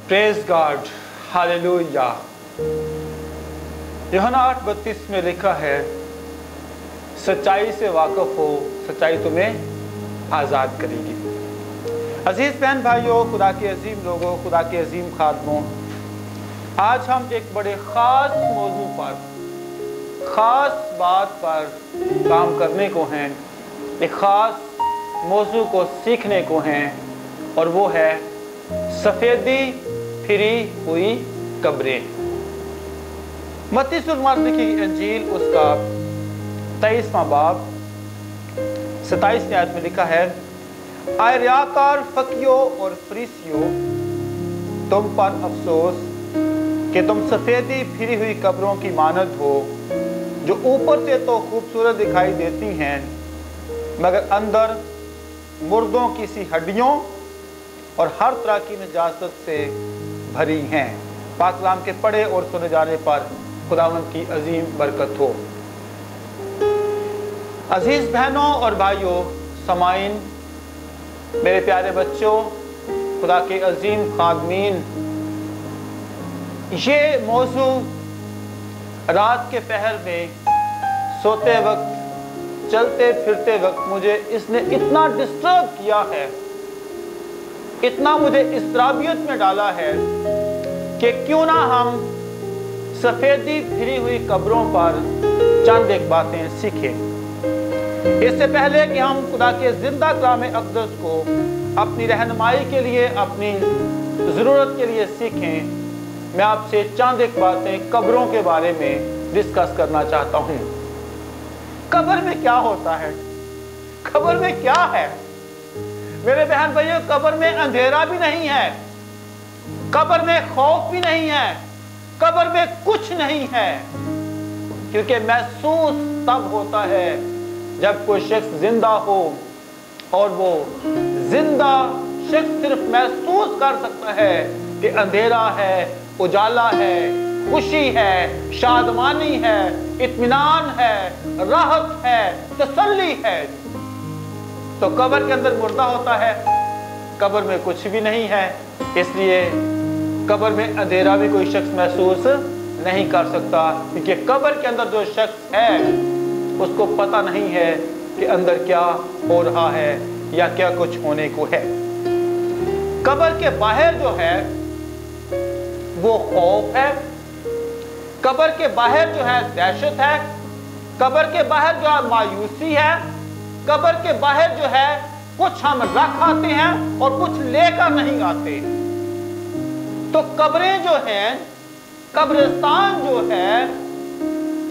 Praise God, hallelujah. यूहन्ना 8:32 में लिखा है, सच्चाई से वाकिफ हो, सच्चाई तुम्हें आज़ाद करेगी। अजीज बहन भाइयों, खुदा के अजीम लोगों, खुदा के अजीम खादमों, आज हम एक बड़े ख़ास मौजू पर, ख़ास बात पर काम करने को हैं, एक ख़ास मौजू को सीखने को हैं, और वो है सफ़ेदी फिरी हुई कब्रें। मत्ती सुसमाचार लिखी इंजील उसका 23वां बाब 27 आयत में लिखा है, आए रियाकार फकीयों और फरीसियों, तुम पर अफसोस कि तुम सफ़ेदी फिरी हुई कब्रों की मानद हो, जो ऊपर से तो खूबसूरत दिखाई देती हैं मगर अंदर मुर्दों की सी हड्डियों और हर तरह की नजासत से भरी हैं। पाक कलाम के पढ़े और सुने जाने पर खुदावंद की अजीम बरकत हो। अजीज बहनों और भाइयों, समाइन, मेरे प्यारे बच्चों, खुदा के अजीम खादमीन, ये मौजू रात के पहर में सोते वक्त, चलते फिरते वक्त मुझे इसने इतना डिस्टर्ब किया है, इतना मुझे इस्तराबियत में डाला है कि क्यों ना हम सफ़ेदी फिरी हुई कब्रों पर चंद एक बातें सीखें। इससे पहले कि हम खुदा के जिंदा कलाम अक़दस को अपनी रहनुमाई के लिए, अपनी ज़रूरत के लिए सीखें, मैं आपसे चंद एक बातें कब्रों के बारे में डिस्कस करना चाहता हूँ। कब्र में क्या होता है? कब्र में क्या है? मेरे बहन भाइयों, कब्र में अंधेरा भी नहीं है, कब्र में खौफ भी नहीं है, कब्र में कुछ नहीं है, क्योंकि महसूस तब होता है जब कोई शख्स जिंदा हो, और वो जिंदा शख्स सिर्फ महसूस कर सकता है कि अंधेरा है, उजाला है, खुशी है, शादमानी है, इत्मीनान है, राहत है, तसल्ली है। तो कब्र के अंदर मुर्दा होता है, कब्र में कुछ भी नहीं है, इसलिए कब्र में अंधेरा भी कोई शख्स महसूस नहीं कर सकता, क्योंकि कब्र के अंदर जो शख्स है उसको पता नहीं है कि अंदर क्या हो रहा है या क्या कुछ होने को है। कब्र के बाहर जो है वो खौफ है, कब्र के बाहर जो है दहशत है, कब्र के बाहर जो है मायूसी है, कब्र के बाहर जो है कुछ हम रख आते हैं और कुछ लेकर नहीं आते। तो कब्रें जो हैं, कब्रिस्तान जो है,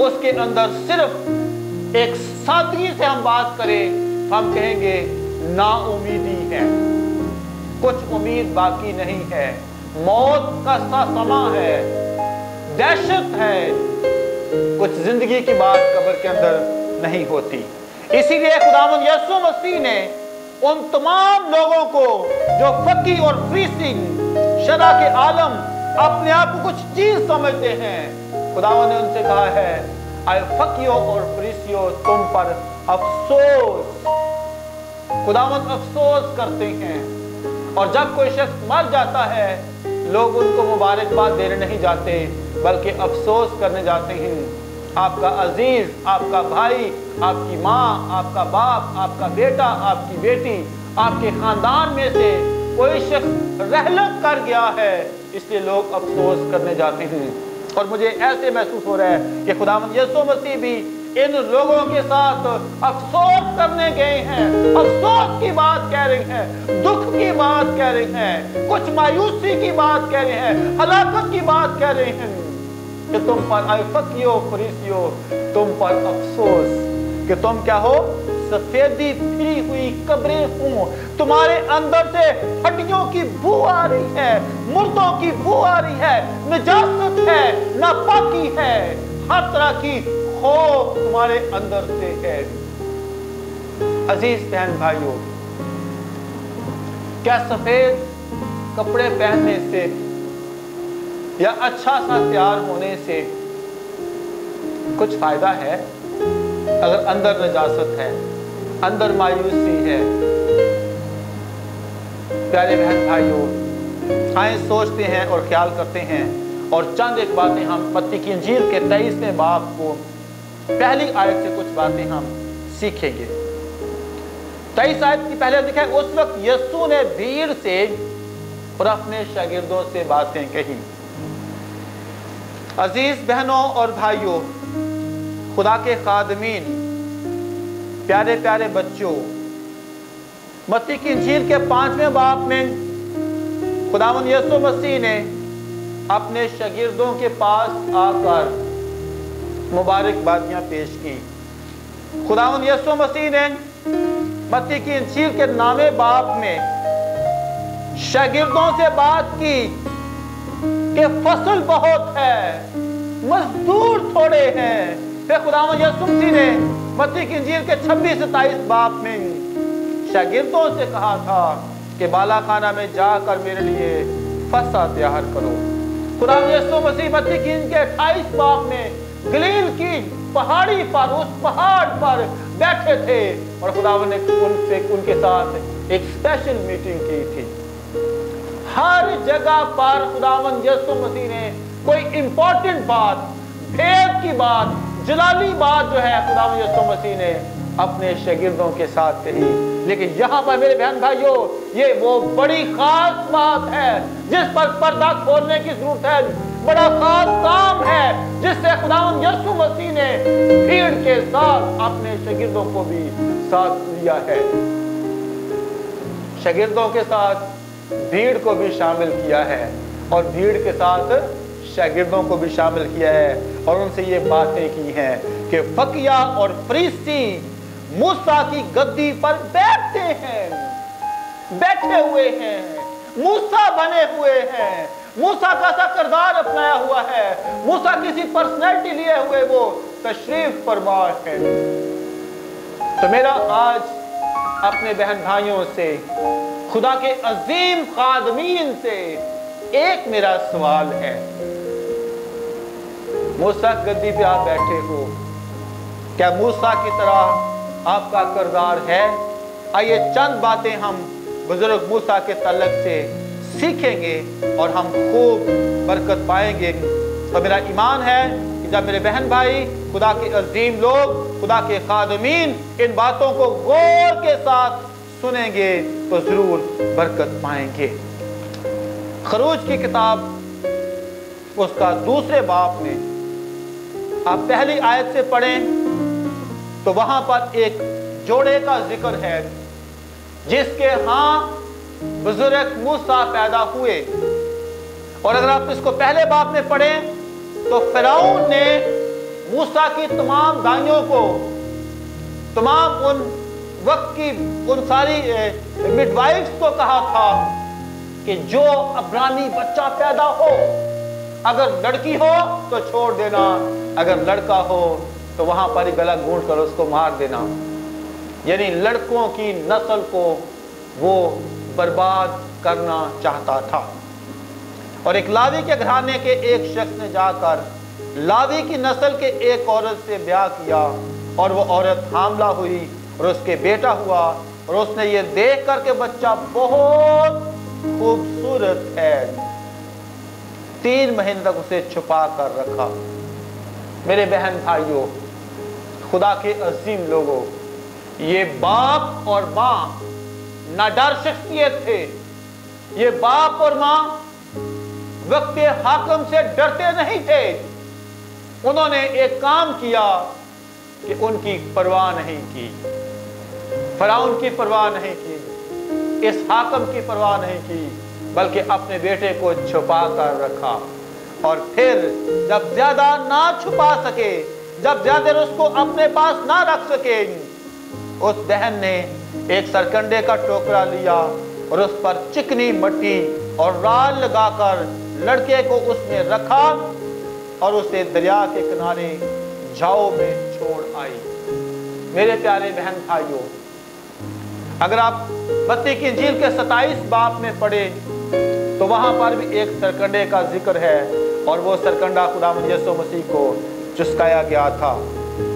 उसके अंदर सिर्फ एक सादगी से हम बात करें तो हम कहेंगे नाउमीदी है, कुछ उम्मीद बाकी नहीं है, मौत का सा समा है, दहशत है, कुछ जिंदगी की बात कब्र के अंदर नहीं होती। इसीलिए खुदावंद यीशु मसीह ने उन तमाम लोगों को जो फकी और फरीसी शरा के आलम अपने आप को कुछ चीज समझते हैं, खुदावंद ने उनसे कहा है, आए फकियों और फरीसियों, तुम पर अफसोस। खुदावंद अफसोस करते हैं, और जब कोई शख्स मर जाता है लोग उनको मुबारकबाद देने नहीं जाते बल्कि अफसोस करने जाते हैं। आपका अजीज, आपका भाई, आपकी माँ, आपका बाप, आपका बेटा, आपकी बेटी, आपके खानदान में से कोई शख्स रहलत कर गया है, इसलिए लोग अफसोस करने जाते हैं। और मुझे ऐसे महसूस हो रहा है कि खुदावंद यीशु मसीह भी इन लोगों के साथ अफसोस करने गए हैं, अफसोस की बात कह रहे हैं, दुख की बात कह रहे हैं, कुछ मायूसी की बात कह रहे हैं, हलाकत की बात कह रहे हैं कि तुम पर आए फकियों फरीसियों, तुम पर अफसोस कि तुम क्या हो, सफेदी फिरी हुई कब्रें हो, तुम्हारे अंदर से हड्डियों की बू आ रही है, मुर्दों की बू आ रही है, नजासत है, नापाकी है, हर तरह की खौफ तुम्हारे अंदर से है। अजीज बहन भाइयों, क्या सफेद कपड़े पहनने से या अच्छा सा तैयार होने से कुछ फायदा है? अगर अंदर नजासत है, अंदर मायूसी है, प्यारे बहन भाइयों, آئیں سوچتے ہیں اور خیال کرتے ہیں اور چند ایک باتیں ہم متی کی انجیل کے 23ویں باب کو پہلی آیت سے کچھ باتیں ہم سیکھیں گے۔ 23 آیت کی پہلے لکھا ہے، اس وقت یسوع نے بھیڑ سے اور اپنے شاگردوں سے باتیں کہی۔ عزیز بہنوں اور بھائیوں، خدا کے خادمین، پیارے پیارے بچوں، متی کی انجیل کے 5ویں باب میں خداوند یسوع مسیح نے اپنے شاگردوں کے پاس آ کر مبارکبادیاں پیش کی۔ خداوند یسوع مسیح نے متی کی انجیل کے 9ویں باب میں شاگردوں سے بات کی کہ فصل بہت ہے، مزدور تھوڑے ہیں۔ پھر خداوند یسوع مسیح نے متی کی انجیل کے 26-27 باب میں شاگردوں سے کہا تھا کہ بالا خانہ میں جا کر میرے لیے فصح تیار کرو۔ خداوند یسوع مسیح متی کی انجیل کے 28 باب میں گلیل کی پہاڑی پر، اس پہاڑ پر بیٹھے تھے اور خداوند نے ان کے ساتھ ایک اسپیشل میٹنگ کی تھی۔ ہر جگہ پر خداوند یسوع مسیح نے کوئی امپورٹنٹ بات، بھید کی بات، جلالی بات جو ہے خداوند یسوع مسیح نے اپنے شاگردوں کے ساتھ کہی۔ لیکن یہاں پر میرے بہن بھائیوں، یہ وہ بڑی خاص بات ہے جس پر پردہ کھولنے کی ضرورت ہے، بڑا خاص کام ہے جس سے خداوند یسوع مسیح نے بھیڑ کے ساتھ اپنے شاگردوں کو بھی ساتھ لیا ہے، شاگردوں کے ساتھ بھیڑ کو بھی شامل کیا ہے اور بھیڑ کے ساتھ شاگردوں کو بھی شامل کیا ہے اور ان سے یہ باتیں کی ہیں کہ فقیہ اور فریسی موسیٰ کی گدی پر بیٹھتے ہیں، بیٹھے ہوئے ہیں، موسیٰ بنے ہوئے ہیں، موسیٰ کا سا کردار اپنایا ہوا ہے، موسیٰ کسی پرسنالٹی لیے ہوئے وہ تشریف فرما ہے۔ تو میرا آج اپنے بہن بھائیوں سے، خدا کے عظیم خادمین سے ایک میرا سوال ہے۔ موسیٰ گدی پہ آپ بیٹھے ہو، کیا موسیٰ کی طرح آپ کا کردار ہے؟ آئیے چند باتیں ہم بزرگ موسیٰ کے تعلق سے سیکھیں گے اور ہم خوب برکت پائیں گے۔ اور میرا ایمان ہے کہ جب میرے بہن بھائی، خدا کے عظیم لوگ، خدا کے خادمین ان باتوں کو غور کے ساتھ سنیں گے تو ضرور برکت پائیں گے۔ خروج کی کتاب اس کا 2 باب میں آپ پہلی آیت سے پڑھیں تو وہاں پر ایک جوڑے کا ذکر ہے جس کے ہاں بزرگ موسیٰ پیدا ہوئے، اور اگر آپ اس کو پہلے باب میں پڑھیں تو فرعون نے موسیٰ کی تمام دائیوں کو، تمام ان وقت کی ان ساری مڈ وائفز کو کہا تھا کہ جو عبرانی بچہ پیدا ہو، اگر لڑکی ہو تو چھوڑ دینا، اگر لڑکا ہو تو وہاں پر ہی گلا گھونٹ کر اس کو مار دینا۔ یعنی لڑکوں کی نسل کو وہ برباد کرنا چاہتا تھا۔ اور ایک لاوی کے گھرانے کے ایک شخص نے جا کر لاوی کی نسل کے ایک عورت سے بیاہ کیا اور وہ عورت حاملہ ہوئی اور اس کے بیٹا ہوا، اور اس نے یہ دیکھ کر کہ بچہ بہت خوبصورت ہے، 3 مہینے تک اسے چھپا کر رکھا۔ میرے بہن بھائیوں، خدا کے عظیم لوگوں، یہ باپ اور ماں ناڈر شخصیت تھے۔ یہ باپ اور ماں وقت حاکم سے ڈرتے نہیں تھے۔ انہوں نے ایک کام کیا کہ ان کی پرواہ نہیں کی، فرعون کی پرواہ نہیں کی، اس حاکم کی پرواہ نہیں کی، بلکہ اپنے بیٹے کو چھپا کر رکھا۔ اور پھر جب زیادہ نہ چھپا سکے، جب زیادہ اس کو اپنے پاس نہ رکھ سکے، اس بہن نے ایک سرکنڈے کا ٹوکرا لیا اور اس پر چکنی مٹی اور رال لگا کر لڑکے کو اس میں رکھا اور اسے دریا کے کنارے جھاؤ میں چھوڑ آئی۔ میرے پیارے بہن بھائیوں، اگر آپ متی کی انجیل کے 27 باب میں پڑھیں تو وہاں پر بھی ایک سرکنڈے کا ذکر ہے، اور وہ سرکنڈا خداوند یسوع مسیح کو چسکایا گیا تھا،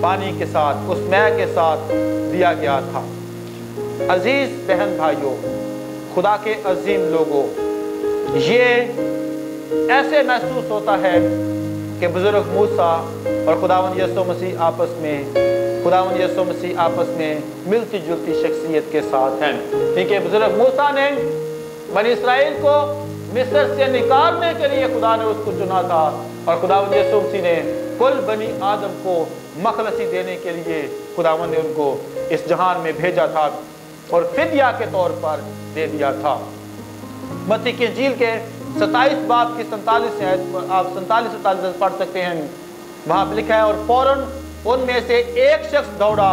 پانی کے ساتھ، اس مے کے ساتھ دیا گیا تھا۔ عزیز بہن بھائیوں، خدا کے عظیم لوگوں، ये ऐसे महसूस होता है कि बुजुर्ग मूसा और खुदावंद यीशु मसीह आपस में मिलती जुलती शख्सियत के साथ हैं। क्योंकि बुजुर्ग मूसा ने बनी इसराइल को मिस्र से निकालने के लिए खुदा ने उसको चुना था, और खुदावंद यीशु मसीह ने कुल बनी आदम को मखलसी देने के लिए खुदावंद ने उनको इस जहान में भेजा था और फिदिया के तौर पर दे दिया था। मत्ती की इंजील के 27 बाब की 47 आयत आप 47 पढ़ सकते हैं। वहां पर लिखा है, और फौरन उनमें से एक शख्स दौड़ा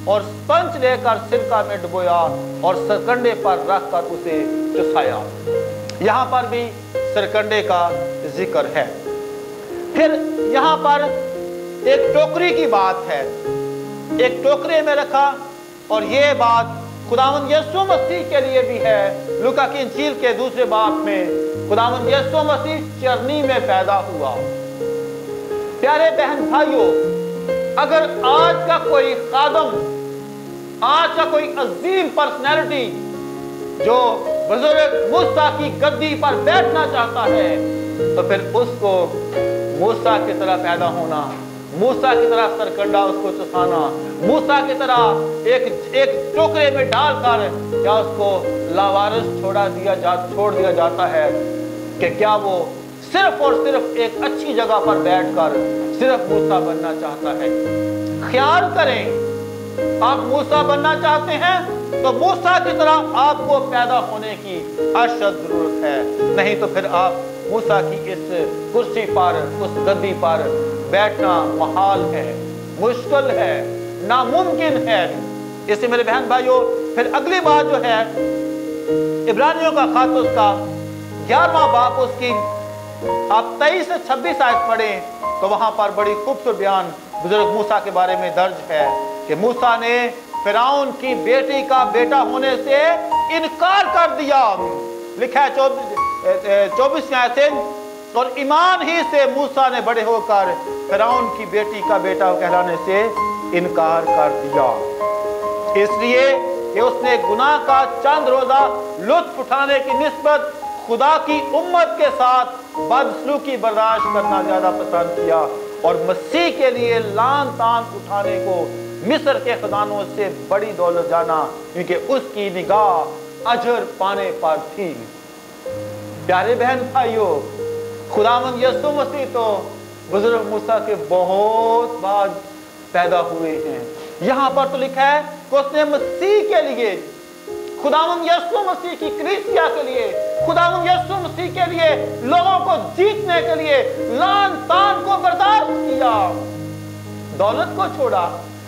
और स्पंज लेकर सिरका में डुबोया और सरकंडे पर रखकर उसे चुसाया। यहाँ पर भी सरकंडे का जिक्र है। फिर यहाँ पर एक टोकरी की बात है, एक टोकरे में रखा, और ये बात खुदावंद यीशु मसीह के लिए भी है। लूका की इंजील के 2 बाब में खुदावंद यीशु मसीह चरनी में पैदा हुआ। प्यारे बहन भाइयों, अगर आज का कोई खादम, आज का कोई अजीम पर्सनैलिटी जो बुजुर्ग मूसा की गद्दी पर बैठना चाहता है, तो फिर उसको मूसा की तरह पैदा होना, मूसा की तरह सरकंडा उसको चुसाना, मूसा की तरह एक टोकरे में डालकर क्या उसको लावारिस छोड़ दिया जाता है कि क्या वो सिर्फ और सिर्फ एक अच्छी जगह पर बैठकर सिर्फ मूसा बनना चाहता है। ख्याल करें, आप मूसा बनना चाहते हैं तो मूसा की तरह आपको पैदा होने की अशद जरूरत है, नहीं तो फिर आप मूसा की इस कुर्सी पर, उस गद्दी पर बैठना महाल है, मुश्किल है, नामुमकिन है। इससे मेरे बहन भाइयों, फिर अगली बात जो है इब्रानियों का खत, उसका 11वां बाब, उसकी आप 23 से 26 आयत पढ़ें तो वहां पर बड़ी खूबसूरत बयान बुजुर्ग मूसा के बारे में दर्ज है कि मूसा ने फिरौन की बेटी का बेटा होने से इनकार कर दिया। लिखा है 24 आयत से, और ईमान ही से मूसा ने बड़े होकर फिरौन की बेटी का बेटा कहलाने से इनकार कर दिया, इसलिए कि उसने गुनाह का चंद रोजा लुत्फ उठाने की निस्बत खुदा की उम्मत के साथ बदसलूकी बर्दाश्त करना ज्यादा पसंद किया, और मसीह के लिए लान तान उठाने को मिस्र के खजानों से बड़ी दौलत जाना, क्योंकि उसकी निगाह अजर पाने पर थी। प्यारे बहन भाइयों, खुदावंद यीशु मसीह तो बुजुर्ग मूसा के बहुत बाद पैदा हुए हैं। यहाँ पर तो लिखा है कि उसने मसीह के लिए, खुदावंद यीशु मसीह की कलीसिया के लिए, खुदावंद यीशु मसीह के लिए लोगों को जीतने के लिए लान तान को बर्दाश्त किया, दौलत को छोड़ा,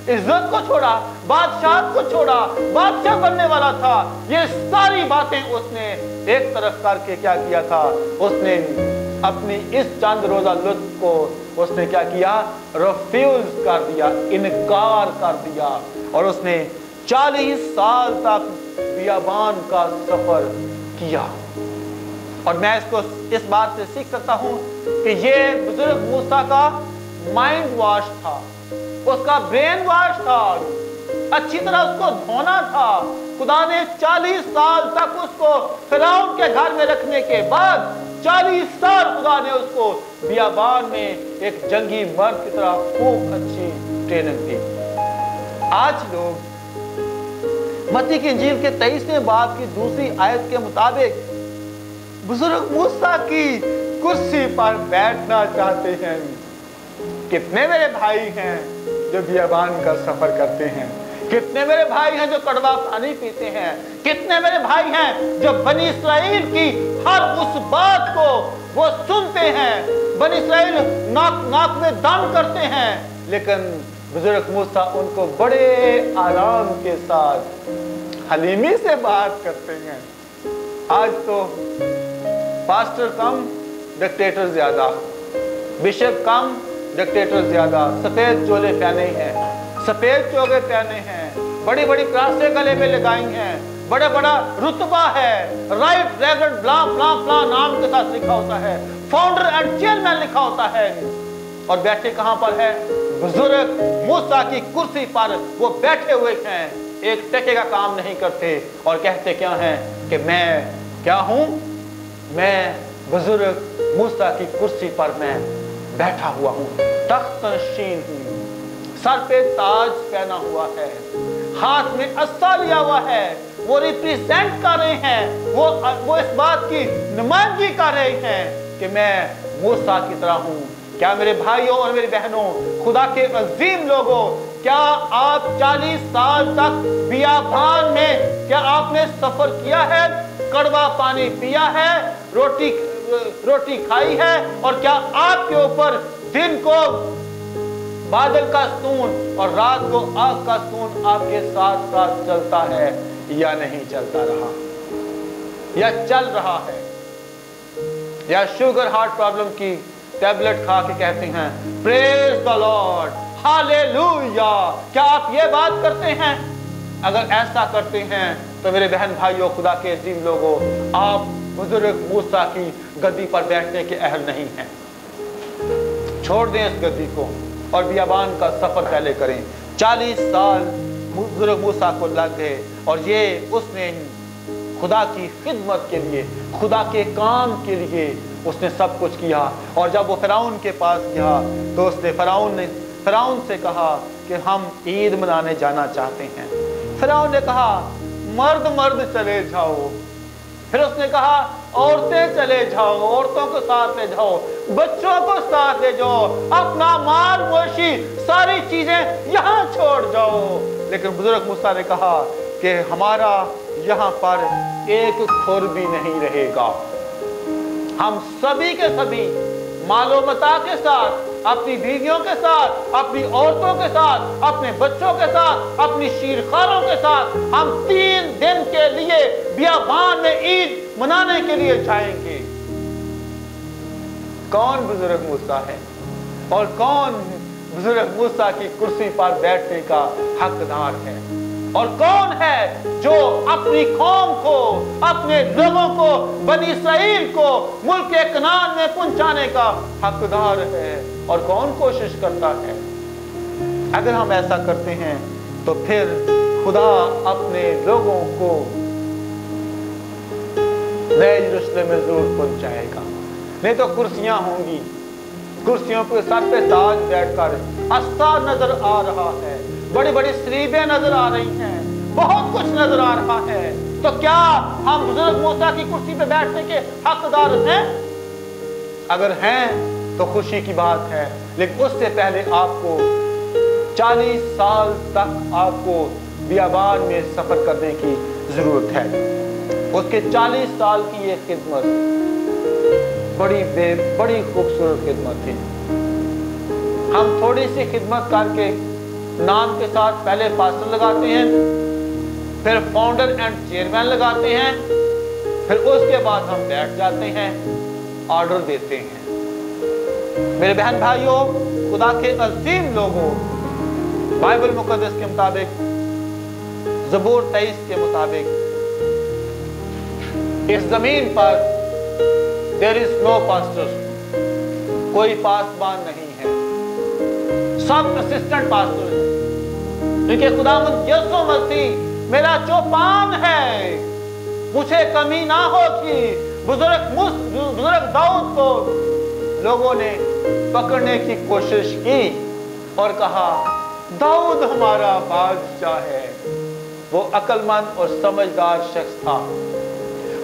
इज्जत को छोड़ा, बादशाह को छोड़ा, बादशाह बनने वाला था। ये सारी बातें उसने एक तरफ करके क्या किया था, उसने अपनी इस चंद रोजा लुत्फ को उसने क्या किया, रिफ्यूज कर दिया, इनकार कर दिया, और उसने 40 साल तक बियाबान का सफर किया। और मैं इस बात से सीख सकता हूं कि ये बुजुर्ग मूसा का माइंड वॉश था, उसका ब्रेन वॉश था, अच्छी तरह उसको धोना था। खुदा ने 40 साल तक उसको फिरौन के घर में रखने के बाद 40 साल खुदा ने उसको बियाबान में एक जंगी मर्द की तरह खूब अच्छी ट्रेनिंग दी। आज लोग मत्ती की इंजील के 23वें बाब की 2री आयत के मुताबिक बुजुर्ग मूसा की कुर्सी पर बैठना चाहते हैं। कितने मेरे भाई हैं जो बियाबान का सफर करते हैं, कितने मेरे भाई हैं जो कड़वा पानी पीते हैं, कितने मेरे भाई हैं जो बनी इस्राएल की हर उस बात को वो सुनते हैं, बनी इस्राएल नाक में दम करते हैं, लेकिन बुजुर्ग मूसा उनको बड़े आराम के साथ हलीमी से बात करते हैं। आज तो पास्टर कम, डिक्टेटर ज्यादा, बिशप कम, डिक्टेटर ज्यादा, सफेद चोले पहने हैं, सफेद चोगे पहने हैं, बड़ी बड़ी क्रासें गले में लगाई हैं, बड़ा बड़ा रुतबा है, राइट रेवरेंड ब्ला ब्ला ब्ला नाम के साथ लिखा होता है, फाउंडर एंड चेयरमैन लिखा होता है, और बैठे कहां पर है, बुजुर्ग मूसा की कुर्सी पर वो बैठे हुए हैं, एक टके का काम नहीं करते, और कहते क्या हैं कि मैं क्या हूं, मैं बुजुर्ग मूसा की कुर्सी पर मैं बैठा हुआ हूँ, तख्त नशीन हूँ, सर पे ताज पहना हुआ है, हाथ में अस्सा लिया हुआ है। वो रिप्रेजेंट कर रहे हैं, वो इस बात की नुमाइंदगी कर रहे हैं कि मैं मूसा की तरह हूँ। क्या मेरे भाइयों और मेरी बहनों, खुदा के अजीम लोगों, क्या आप 40 साल तक बियाबान में क्या आपने सफर किया है, कड़वा पानी पिया है, रोटी खाई है, और क्या आपके ऊपर दिन को बादल का स्तून और रात को आग का स्तून आपके साथ साथ चलता है या नहीं चलता रहा, या चल रहा है? या शुगर हार्ट प्रॉब्लम की टैबलेट खा के कहते हैं प्रेज द लॉर्ड, हालेलुया। क्या आप ये बात करते हैं? अगर ऐसा करते हैं तो मेरे बहन भाइयों, खुदा के अजीम लोगों, आप बुजुर्ग मूसा की गद्दी पर बैठने के अहल नहीं हैं। छोड़ दें इस गद्दी को और बियाबान का सफर पहले करें। 40 साल बुजुर्ग मूसा को लग गए और ये उसने खुदा की खिदमत के लिए, खुदा के काम के लिए उसने सब कुछ किया। और जब वो फिरौन के पास गया तो उसने फिरौन से कहा कि हम ईद मनाने जाना चाहते हैं। फिरौन ने कहा मर्द चले जाओ। फिर उसने कहा औरतें चले जाओ, औरतों को साथ ले जाओ, बच्चों को साथ ले जाओ, अपना माल मोशी सारी चीजें यहाँ छोड़ जाओ। लेकिन बुजुर्ग मूसा ने कहा कि हमारा यहाँ पर एक खुर भी नहीं रहेगा। हम सभी के सभी मालो मता के साथ, अपनी बीवियों के साथ, अपनी औरतों के साथ, अपने बच्चों के साथ, अपनी शीरखारों के साथ हम 3 दिन के लिए बियाबान में ईद मनाने के लिए जाएंगे। कौन बुजुर्ग मूसा है और कौन बुजुर्ग मूसा की कुर्सी पर बैठने का हकदार है? और कौन है जो अपनी कौम को, अपने लोगों को, बनी इसराइल को मुल्क कनान में पहुंचाने का हकदार है? और कौन कोशिश करता है? अगर हम ऐसा करते हैं तो फिर खुदा अपने लोगों को नए यरूशलेम में जरूर पहुंचाएगा। नहीं तो कुर्सियां होंगी, कुर्सियों पे सर पे ताज बैठकर अस्सा नजर आ रहा है, बड़ी बड़ी सलीबें नजर आ रही हैं, बहुत कुछ नजर आ रहा है। तो क्या हम बुजुर्ग मूसा की कुर्सी पे बैठने के हकदार हैं? अगर हैं तो खुशी की बात है, लेकिन उससे पहले आपको 40 साल तक आपको बियाबान में सफर करने की जरूरत है। उसके 40 साल की ये खिदमत बड़ी खूबसूरत खिदमत थी। हम थोड़ी सी खिदमत करके नाम के साथ पहले पास्टर लगाते हैं, फिर फाउंडर एंड चेयरमैन लगाते हैं, फिर उसके बाद हम बैठ जाते हैं, ऑर्डर देते हैं। मेरे बहन भाइयों, खुदा के अजीम लोगों, बाइबल मुकद्दस के मुताबिक, ज़बूर 23 के मुताबिक, इस जमीन पर देयर इज नो पास्टर, कोई पासबान नहीं है, सब असिस्टेंट पास्टर हैं। क्योंकि खुदावंद यीशु मसीह मेरा चौपान है, मुझे कमी ना होगी। बुजुर्ग दाऊद को लोगों ने पकड़ने की कोशिश की और कहा दाऊद हमारा बादशाह है। वो अक्लमंद और समझदार शख्स था,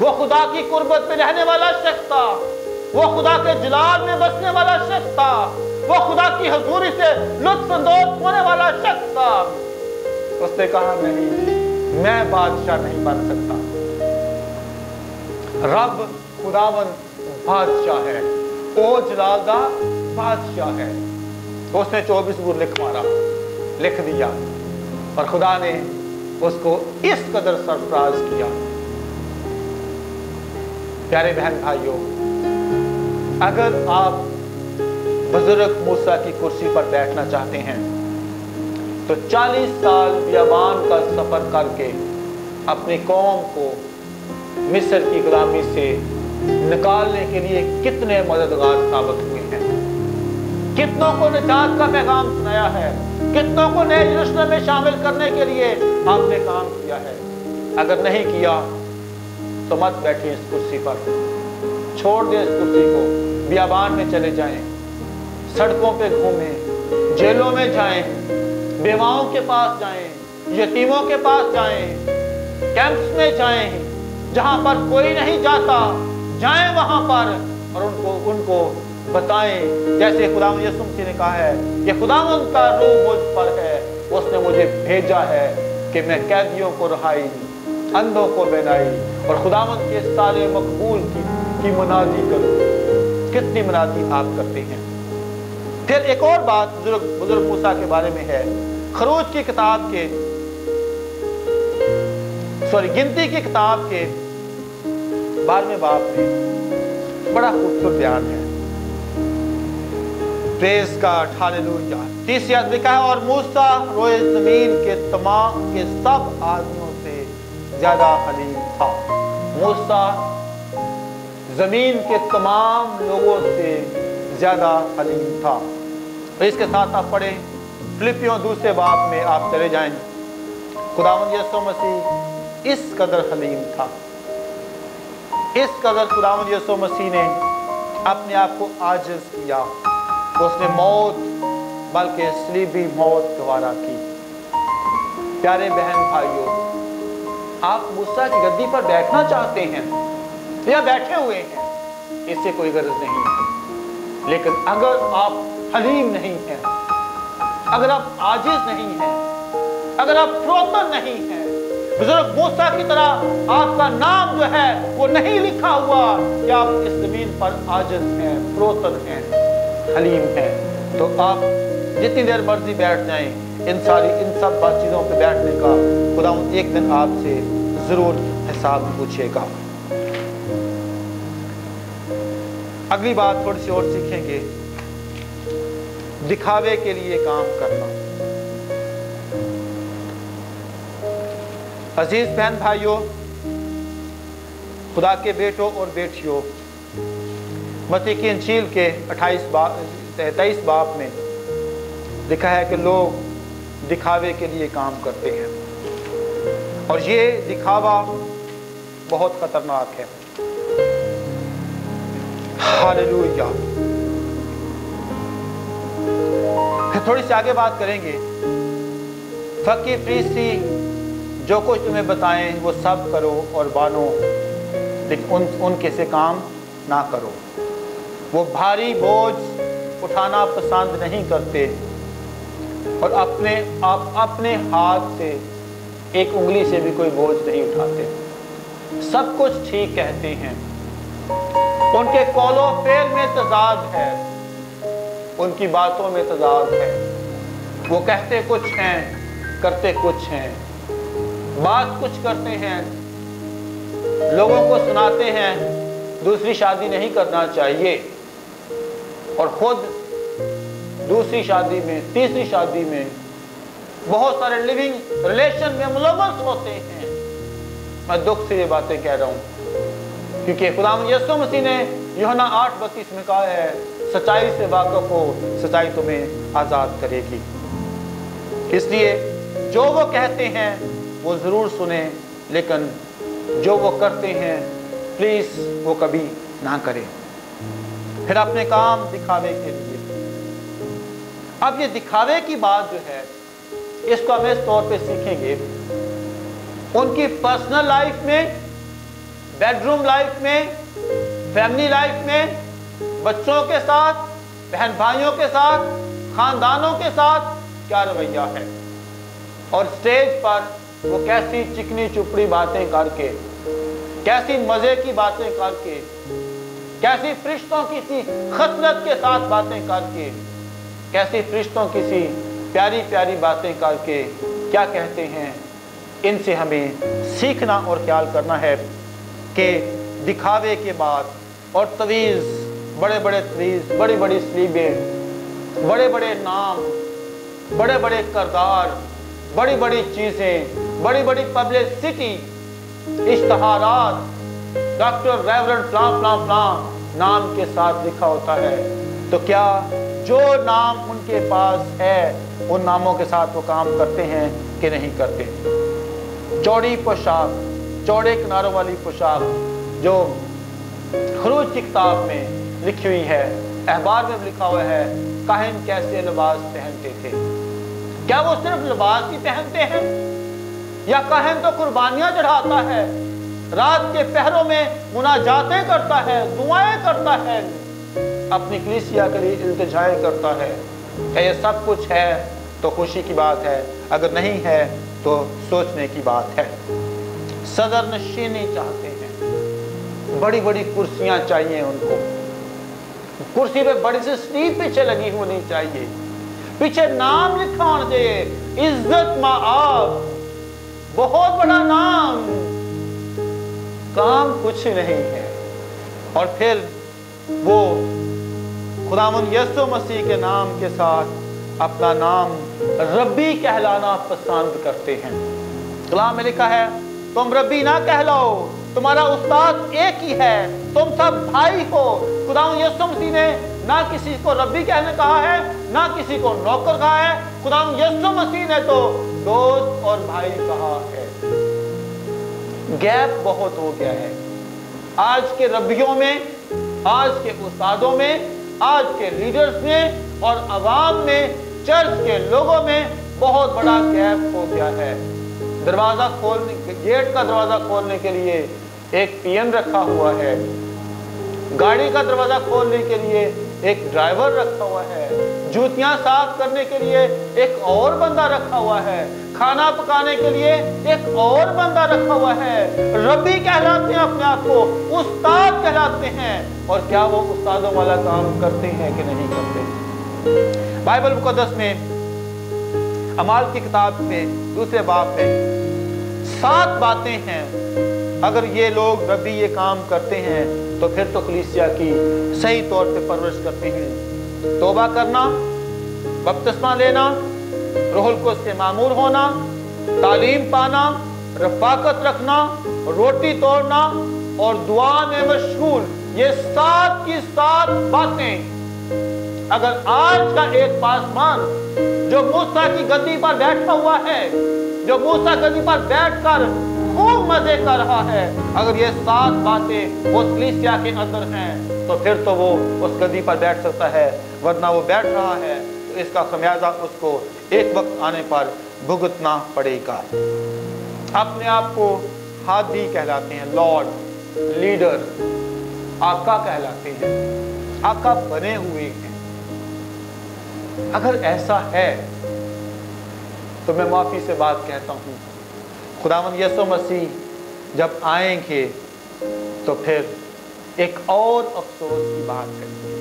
वो खुदा की कुर्बत में रहने वाला शख्स था, वो खुदा के जलाल में बसने वाला शख्स था, वो खुदा की हजूरी से लुत्फ अंदोज होने वाला शख्स था। उसने कहा नहीं, मैं बादशाह नहीं बन सकता। रब खुदावन बादशाह है, ओ जलालदा बादशाह है। तो उसने 24 गुर लिख दिया और खुदा ने उसको इस कदर सरफराज किया। प्यारे बहन भाइयों, अगर आप बुजुर्ग मूसा की कुर्सी पर बैठना चाहते हैं तो 40 साल बियाबान का सफर करके अपनी कौम को मिस्र की गुलामी से निकालने के लिए कितने मददगार साबित हुए हैं। कितनों को निजात का पैगाम सुनाया है, कितनों को नए यरूशलेम में शामिल करने के लिए आपने काम किया है। अगर नहीं किया तो मत बैठिए इस कुर्सी पर। छोड़ दें इस कुर्सी को, बियाबान में चले जाएं, सड़कों पे घूमें, जेलों में जाएं, बेवाओं के पास जाएं, यतीमों के पास जाएं, कैंप्स में जाएं, जहां पर कोई नहीं जाता, जाएं वहां पर और उनको बताएं, जैसे खुदावंद यीशु मसीह ने कहा है कि खुदावंद का रूह मुझ पर है, उसने मुझे भेजा है कि मैं कैदियों को रिहाई, अंधों को बेनाई और खुदावंद के साले मकबूल की मुनादी करूं। कितनी मुनादी आप करते हैं। फिर एक और बात बुजुर्ग मूसा के बारे में है। खरूज की किताब के गिनती की किताब के 12वें बाब में बड़ा खूबसूरत बयान है। Praise God, hallelujah. 30 आयत लिखा है, और मूसा रोए जमीन के सब आदमियों से ज्यादा हलीम था। मूसा जमीन के तमाम लोगों से ज्यादा हलीम था। तो इसके साथ आप पढ़ें फिलिपियों 2 बाब में आप चले जाएं। खुदावंद यीशु मसीह इस कदर हलीम था, इस कदर खुदावंद यीशु मसीह ने अपने आप को आजिज किया। उसने मौत बल्कि सलीबी मौत गवारा की। प्यारे बहन भाइयों, आप मूसा की गद्दी पर बैठना चाहते हैं या बैठे हुए हैं, इससे कोई गर्ज नहीं है। लेकिन अगर आप हलीम नहीं हैं, अगर आप आजिज नहीं हैं, अगर आप फ्रोतन नहीं हैं, बुजुर्ग मूसा की तरह आपका नाम जो है वो नहीं लिखा हुआ कि आप इस जमीन पर आजिज हैं, फ्रोतन हैं, हलीम हैं, तो आप जितनी देर मर्जी बैठ जाएं, इन सब चीजों पे बैठने का खुदा एक दिन आपसे जरूर हिसाब पूछेगा। अगली बात थोड़ी सी और सीखेंगे, दिखावे के लिए काम करना। अजीज बहन भाइयों, खुदा के बेटों और बेटियों, मत्ती की इंजील के 23 बाब में लिखा है कि लोग दिखावे के लिए काम करते हैं और ये दिखावा बहुत खतरनाक है। हालेलुया। फिर थोड़ी सी आगे बात करेंगे। फकीर फरीसी जो कुछ तुम्हें बताएं वो सब करो और बानो, लेकिन उनके से काम ना करो। वो भारी बोझ उठाना पसंद नहीं करते और अपने हाथ से एक उंगली से भी कोई बोझ नहीं उठाते। सब कुछ ठीक कहते हैं। उनके कौलो फेल में तजाद है, उनकी बातों में तजाद है। वो कहते कुछ हैं, करते कुछ हैं। बात कुछ करते हैं, लोगों को सुनाते हैं दूसरी शादी नहीं करना चाहिए, और खुद दूसरी शादी में, तीसरी शादी में, बहुत सारे लिविंग रिलेशन में मुलव्वस होते हैं। मैं दुख से ये बातें कह रहा हूं क्योंकि खुदावंद यीशु मसीह ने यूहन्ना 8:32 में कहा है, सच्चाई से वाकिफ हो, सच्चाई तुम्हें आजाद करेगी। इसलिए जो वो कहते हैं वो जरूर सुने, लेकिन जो वो करते हैं प्लीज वो कभी ना करें। फिर अपने काम दिखावे के लिए। अब ये दिखावे की बात जो है, इसको हम इस तौर पे सीखेंगे। उनकी पर्सनल लाइफ में, बेडरूम लाइफ में, फैमिली लाइफ में, बच्चों के साथ, बहन भाइयों के साथ, खानदानों के साथ क्या रवैया है, और स्टेज पर वो कैसी चिकनी चुपड़ी बातें करके, कैसी मजे की बातें करके, कैसी फरिश्तों की सी खसलत के साथ बातें करके, कैसी फरिश्तों की सी प्यारी प्यारी बातें करके क्या कहते हैं। इनसे हमें सीखना और ख्याल करना है कि दिखावे के बाद और तवीज़, बड़े बड़े तवीज़, बड़ी बड़ी स्लीबें, बड़े बड़े नाम, बड़े बड़े करदार, बड़ी बड़ी चीज़ें, बड़ी बड़ी पब्लिसिटी, इश्तहारात, डॉक्टर रेवरेंड फ्लां फ्लां फ्लां नाम के साथ लिखा होता है, तो क्या जो नाम उनके पास है उन नामों के साथ वो काम करते हैं कि नहीं करते। चौड़ी पोशाक, चौड़े किनारों वाली पोशाक जो खरूज की किताब में लिखी हुई है, अहबार में लिखा हुआ है, काहिन कैसे लिबास पहनते थे। क्या वो सिर्फ लिबास ही पहनते हैं, या काहिन तो कुर्बानियां चढ़ाता है, रात के पहरों में मुनाजातें करता है, दुआएं करता है, अपनी कलीसिया के लिए इल्तिजाएं करता है। क्या ये सब कुछ है तो खुशी की बात है, अगर नहीं है तो सोचने की बात है। सदर नशीनी चाहते हैं, बड़ी बड़ी कुर्सियां चाहिए उनको, कुर्सी पे बड़ी सी स्लीप पीछे लगी होनी चाहिए, पीछे नाम लिखा होना चाहिए, इज्जत माआब, बहुत बड़ा नाम, काम कुछ नहीं है। और फिर वो खुदावंद यीशु मसीह के नाम के साथ अपना नाम रब्बी कहलाना पसंद करते हैं। कलाम में लिखा है, तुम रब्बी ना कहलाओ, तुम्हारा उस्ताद एक ही है, तुम सब भाई हो। खुदावंद यीशु मसीह ने ना किसी को रब्बी कहने कहा है, ना किसी को नौकर कहा है, खुदावंद यीशु मसीह ने तो दोस्त और भाई कहा है। गैप बहुत हो गया है आज के रब्बियों में, आज के उस्तादों में, आज के लीडर्स में और अवाम में, चर्च के लोगों में बहुत बड़ा गैप हो गया है। दरवाजा खोलने, गेट का दरवाजा खोलने के लिए एक पीएन रखा हुआ है, गाड़ी का दरवाजा खोलने के लिए एक ड्राइवर रखा हुआ है, जूतियां साफ करने के लिए एक और बंदा रखा हुआ है, खाना पकाने के लिए एक और बंदा रखा हुआ है। रब्बी कहलाते हैं अपने आप को, उस्ताद कहलाते हैं। और क्या वो उस्तादों वाला काम करते हैं कि नहीं करते? बाइबल मुकद्दस में अमाल की किताब में दूसरे बाब में 7 बातें हैं, अगर ये लोग रब्बी ये काम करते हैं तो फिर तो कलीसिया की सही तौर पे परवरिश करते हैं। तौबा करना, बपतिस्मा लेना, रूहुल कुद्स से मामूर होना, तालीम पाना, रफाकत रखना, रोटी तोड़ना और दुआ में मशगूल, ये 7 की 7 बातें अगर आज का एक पासवान जो मूसा की गद्दी पर बैठा हुआ है, जो मूसा गद्दी पर बैठकर खूब मजे कर रहा है, अगर ये 7 बातें उस कलीसिया के अंदर हैं तो फिर तो वो उस गद्दी पर बैठ सकता है, वरना वो बैठ रहा है तो इसका खमियाजा उसको एक वक्त आने पर भुगतना पड़ेगा। अपने आप को हादी कहलाते हैं, लॉर्ड, लीडर, आका कहलाते हैं, आका बने हुए हैं। अगर ऐसा है तो मैं माफी से बात कहता हूं, खुदावंद यीशु मसीह जब आएंगे तो फिर एक और अफसोस की बात करेंगे।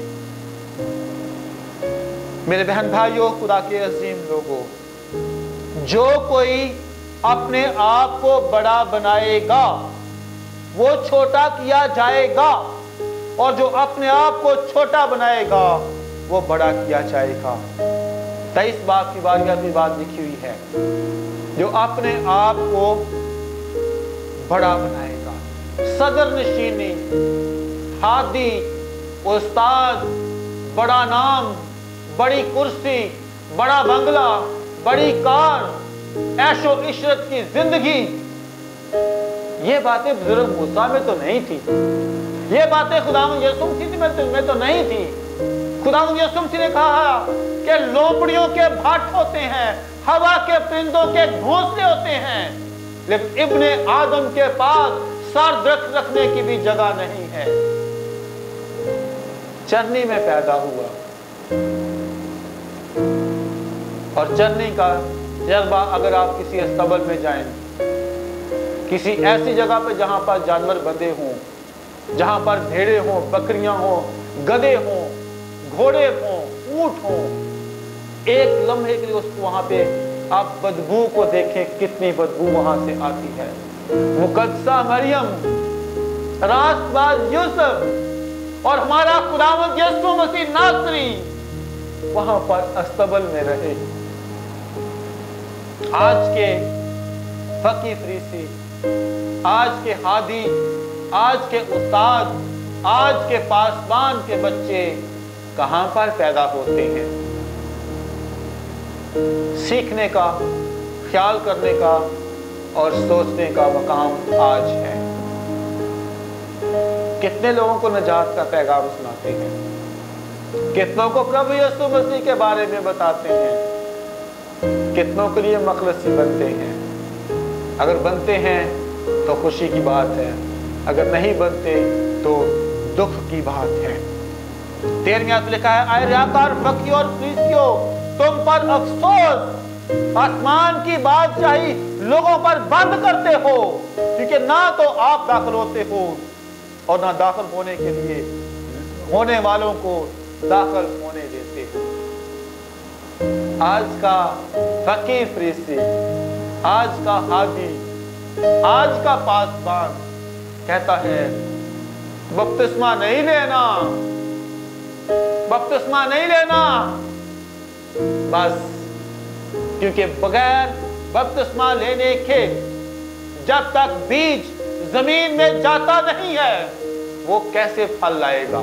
मेरे बहन भाइयों, खुदा के अजीम लोगों, जो कोई अपने आप को बड़ा बनाएगा वो छोटा किया जाएगा, और जो अपने आप को छोटा बनाएगा वो बड़ा किया जाएगा। 23 बाब की 12वीं बात लिखी हुई है, जो अपने आप को बड़ा बनाएगा, सदर नशीनी, हादी, उस्ताद, बड़ा नाम, बड़ी कुर्सी, बड़ा बंगला, बड़ी कार, ऐशो इशरत की जिंदगी, ये बातें बुजुर्ग मूसा में तो नहीं थी, ये बातें खुदावंद यीशु मसीह में तो नहीं थी। खुदावंद यीशु मसीह ने कहा कि लोमड़ियों के भाट होते हैं, हवा के परिंदों के घोंसले होते हैं, लेकिन इब्ने आदम के पास सर रखने की भी जगह नहीं है। चरनी में पैदा हुआ और चरनी का तजर्बा, अगर आप किसी अस्तबल में जाएं, किसी ऐसी जगह पे जहां पर जानवर बंधे हों, जहां पर भेड़े हों, बकरियां हों, गधे हों, घोड़े हों, ऊंट हों, एक लम्हे के लिए उसको वहां पे आप बदबू को देखें, कितनी बदबू वहां से आती है। मुकद्दसा मरियम, रास्तबाज यूसुफ और हमारा खुदावंद यीशु मसीह नासरी वहां पर अस्तबल में रहे। आज के फकी फरीसी, आज के हादी, आज के उस्ताद, आज के पासबान के बच्चे कहां पर पैदा होते हैं? सीखने का, ख्याल करने का और सोचने का मकाम आज है। कितने लोगों को नजात का पैगाम सुनाते हैं, कितनों को प्रभु यीशु मसीह के बारे में बताते हैं, कितनों के लिए मखलसी बनते हैं। अगर बनते हैं तो खुशी की बात है, अगर नहीं बनते तो दुख की बात है। 13वें आयत में लिखा है, आए रियाकार फकीर और फरीसियों, तुम पर अफसोस, आसमान की बादशाही लोगों पर बंद करते हो, क्योंकि ना तो आप दाखिल होते हो और ना दाखिल होने के लिए होने वालों को दाखिल होने देते हो। आज का फकीर फरीसी, आज का हादी, आज का पासबान कहता है बपतिस्मा नहीं लेना, बपतिस्मा नहीं लेना, बस क्योंकि बगैर बपतिस्मा लेने के जब तक बीज जमीन में जाता नहीं है वो कैसे फल लाएगा।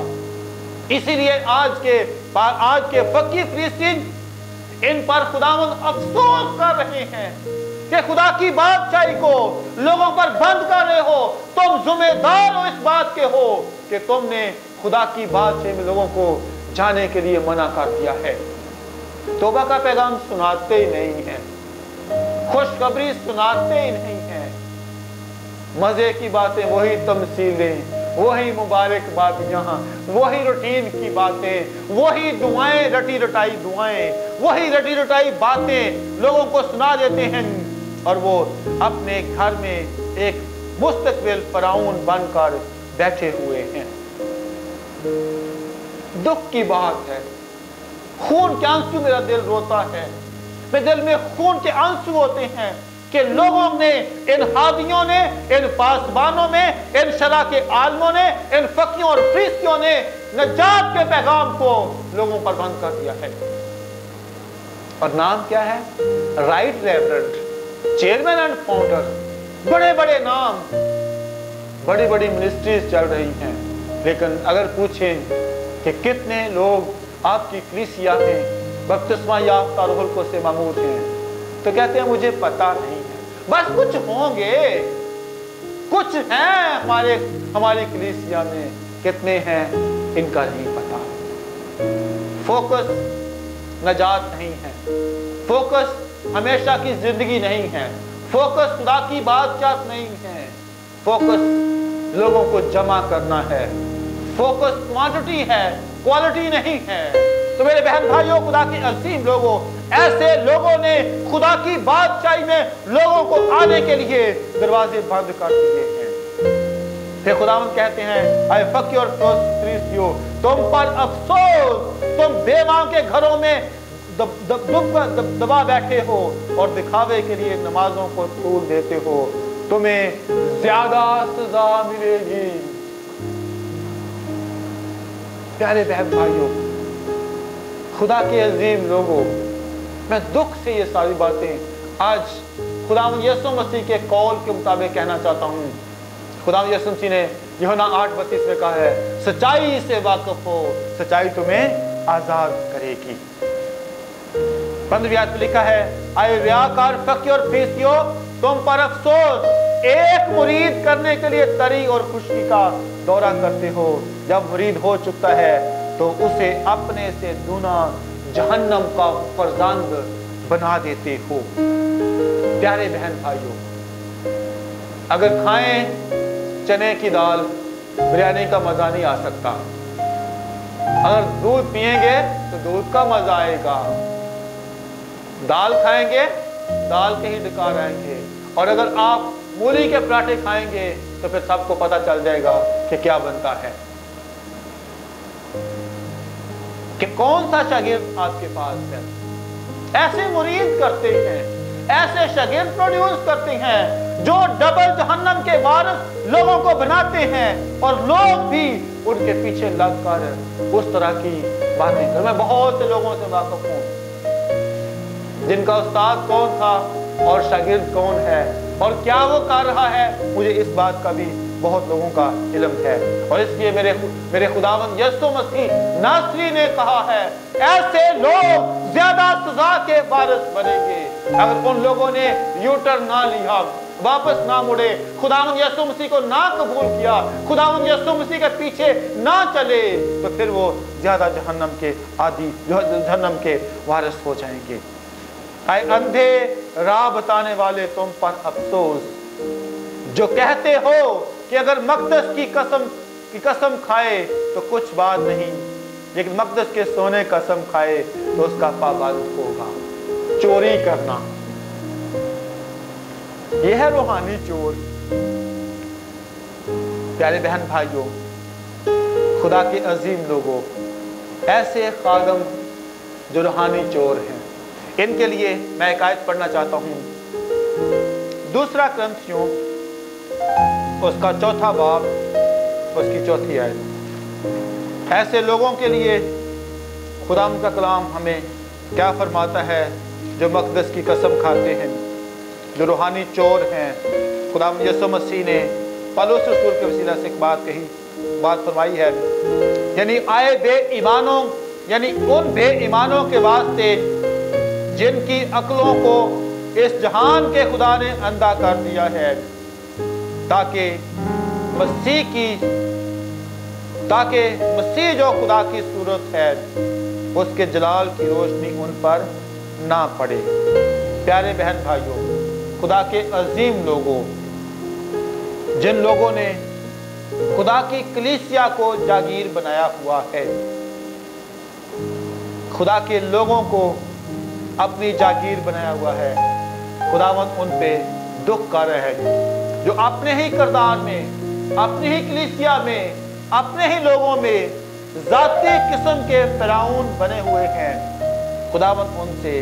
इसीलिए आज के फकीर फरीसी इन पर खुदावंद अफसोस कर रहे हैं कि खुदा की बादशाही को लोगों पर बंद कर रहे हो, तुम जिम्मेदार हो इस बात के हो कि तुमने खुदा की बादशाही में लोगों को जाने के लिए मना कर दिया है। तौबा का पैगाम सुनाते ही नहीं है, खुशखबरी सुनाते ही नहीं है, मजे की बातें वही तमसीलें, वही मुबारकबादियां, वही रूटीन की बातें, वही दुआएं, रटी रटाई दुआएं, वही रटी रटाई बातें लोगों को सुना देते हैं और वो अपने घर में एक मुस्तकबिल फराउन बनकर बैठे हुए हैं। दुख की बात है, खून के आंसू मेरा दिल रोता है, मेरे दिल में खून के आंसू होते हैं कि लोगों ने, इन हादियों ने, इन पासबानों में, इन शरा के आलमों ने, इन फकीरों और फरीसियों ने नजात के पैगाम को लोगों पर बंद कर दिया है। और नाम क्या है? Right reverend, chairman and founder, बड़े बड़े नाम, बड़ी बड़ी मिनिस्ट्रीज चल रही हैं, लेकिन अगर पूछें कि कितने लोग आपकी कलीसिया में बपतिस्मा याफ्ता रूहुल कुद्स से मामूर हैं, तो कहते हैं मुझे पता नहीं है। बस कुछ होंगे, कुछ हैं हमारी कलीसिया में, कितने हैं इनका नहीं पता। फोकस नजात नहीं है, फोकस हमेशा की जिंदगी नहीं है, फोकस खुदा की बादशाह नहीं है, फोकस लोगों को जमा करना है, फोकस क्वांटिटी है, क्वालिटी नहीं है। तो मेरे बहन भाइयों, खुदा के अजीम लोगों, ऐसे लोगों ने खुदा की बादशाही में लोगों को आने के लिए दरवाजे बंद कर दिए हैं। फिर खुदावंद कहते हैं, आए फकीर और फरीसियों, तुम पर अफसोस, तुम बेमां के घरों में दबा बैठे हो और दिखावे के लिए नमाजों को तूल देते हो, तुम्हें ज्यादा सजा मिलेगी। प्यारे बहन भाइयों, खुदा के अजीम लोगों, मैं दुख से ये सारी बातें आज खुदावंद यीशु मसीह के कौल के मुताबिक कहना चाहता हूँ। खुदावंद यीशु मसीह ने यूहन्ना 8:32 में कहा है, सच्चाई से वाकिफ हो, सच्चाई तुम्हें आजाद करेगी। 15वीं आयत में लिखा है, आए रियाकार फकीर और फरीसियों, तुम पर अफसोस, एक मुरीद करने के लिए तरी और खुशी का दौरा करते हो, जब मुरीद हो चुका है तो उसे अपने से दूना जहन्नम का फरजंद बना देते हो। प्यारे बहन भाइयों, अगर खाएं चने की दाल, बिरयानी का मजा नहीं आ सकता। अगर दूध पिएंगे तो दूध का मजा आएगा, दाल खाएंगे दाल के ही डकार आएंगे, और अगर आप मूली के पराठे खाएंगे तो फिर सबको पता चल जाएगा कि क्या बनता है, कि कौन सा शागिर्द आपके पास है। ऐसे मुरीद करते हैं, ऐसे शागिर्द प्रोड्यूस करते हैं जो डबल जहन्नम के वारिस लोगों को बनाते हैं, और लोग भी उनके पीछे लगकर उस तरह की बातें कर। मैं बहुत से लोगों से वाकिफ हूँ जिनका उस्ताद कौन था और शागिर्द कौन है और क्या वो कर रहा है, मुझे इस बात का भी बहुत लोगों का इल्म है। और इसलिए मेरे खुदावंद यीशु मसीह नासरी ने कहा है, ऐसे लोग ज्यादा सजा के वारिस बनेंगे। अगर उन लोगों ने यू टर्न ना लिया, वापस ना मुड़े, खुदावंद यीशु मसीह को ना कबूल किया, खुदावंद यीशु मसीह के पीछे ना चले, तो फिर वो ज्यादा जहन्नम के आदि, जहन्नम के वारिस हो जाएंगे। आए अंधे राह बताने वाले तुम पर अफसोस, जो कहते हो कि अगर मक़दस की कसम खाए तो कुछ बात नहीं, लेकिन मक़दस के सोने कसम खाए तो उसका पाबंद होगा। चोरी करना, यह है रूहानी चोर। प्यारे बहन भाइयों, खुदा के अजीम लोगों, ऐसे खादम जो रूहानी चोर हैं, इनके लिए मैं एक आयत पढ़ना चाहता हूं। 2 क्रंथियों उसका 4 बाब उसकी 4 आयत। ऐसे लोगों के लिए खुदा का कलाम हमें क्या फरमाता है जो मक़दस की कसम खाते हैं, जो रूहानी चोर हैं। खुदा यीशु मसीह ने पौलुस रसूल के वसीला से एक बात फरमाई है, यानी आए बेईमानों, यानी उन बेईमानों के वास्ते जिनकी अक्लों को इस जहान के खुदा ने अंधा कर दिया है, ताकि मसीह जो खुदा की सूरत है उसके जलाल की रोशनी उन पर ना पड़े। प्यारे बहन भाइयों, खुदा के अजीम लोगों, जिन लोगों ने खुदा की कलीसिया को जागीर बनाया हुआ है, खुदा के लोगों को अपनी जागीर बनाया हुआ है, खुदावंद उन पे दुख कर रहे हैं, जो अपने ही किरदार में, अपनी ही कलीसिया में, अपने ही लोगों में जाती किस्म के फिरौन बने हुए हैं। खुदावंद उनसे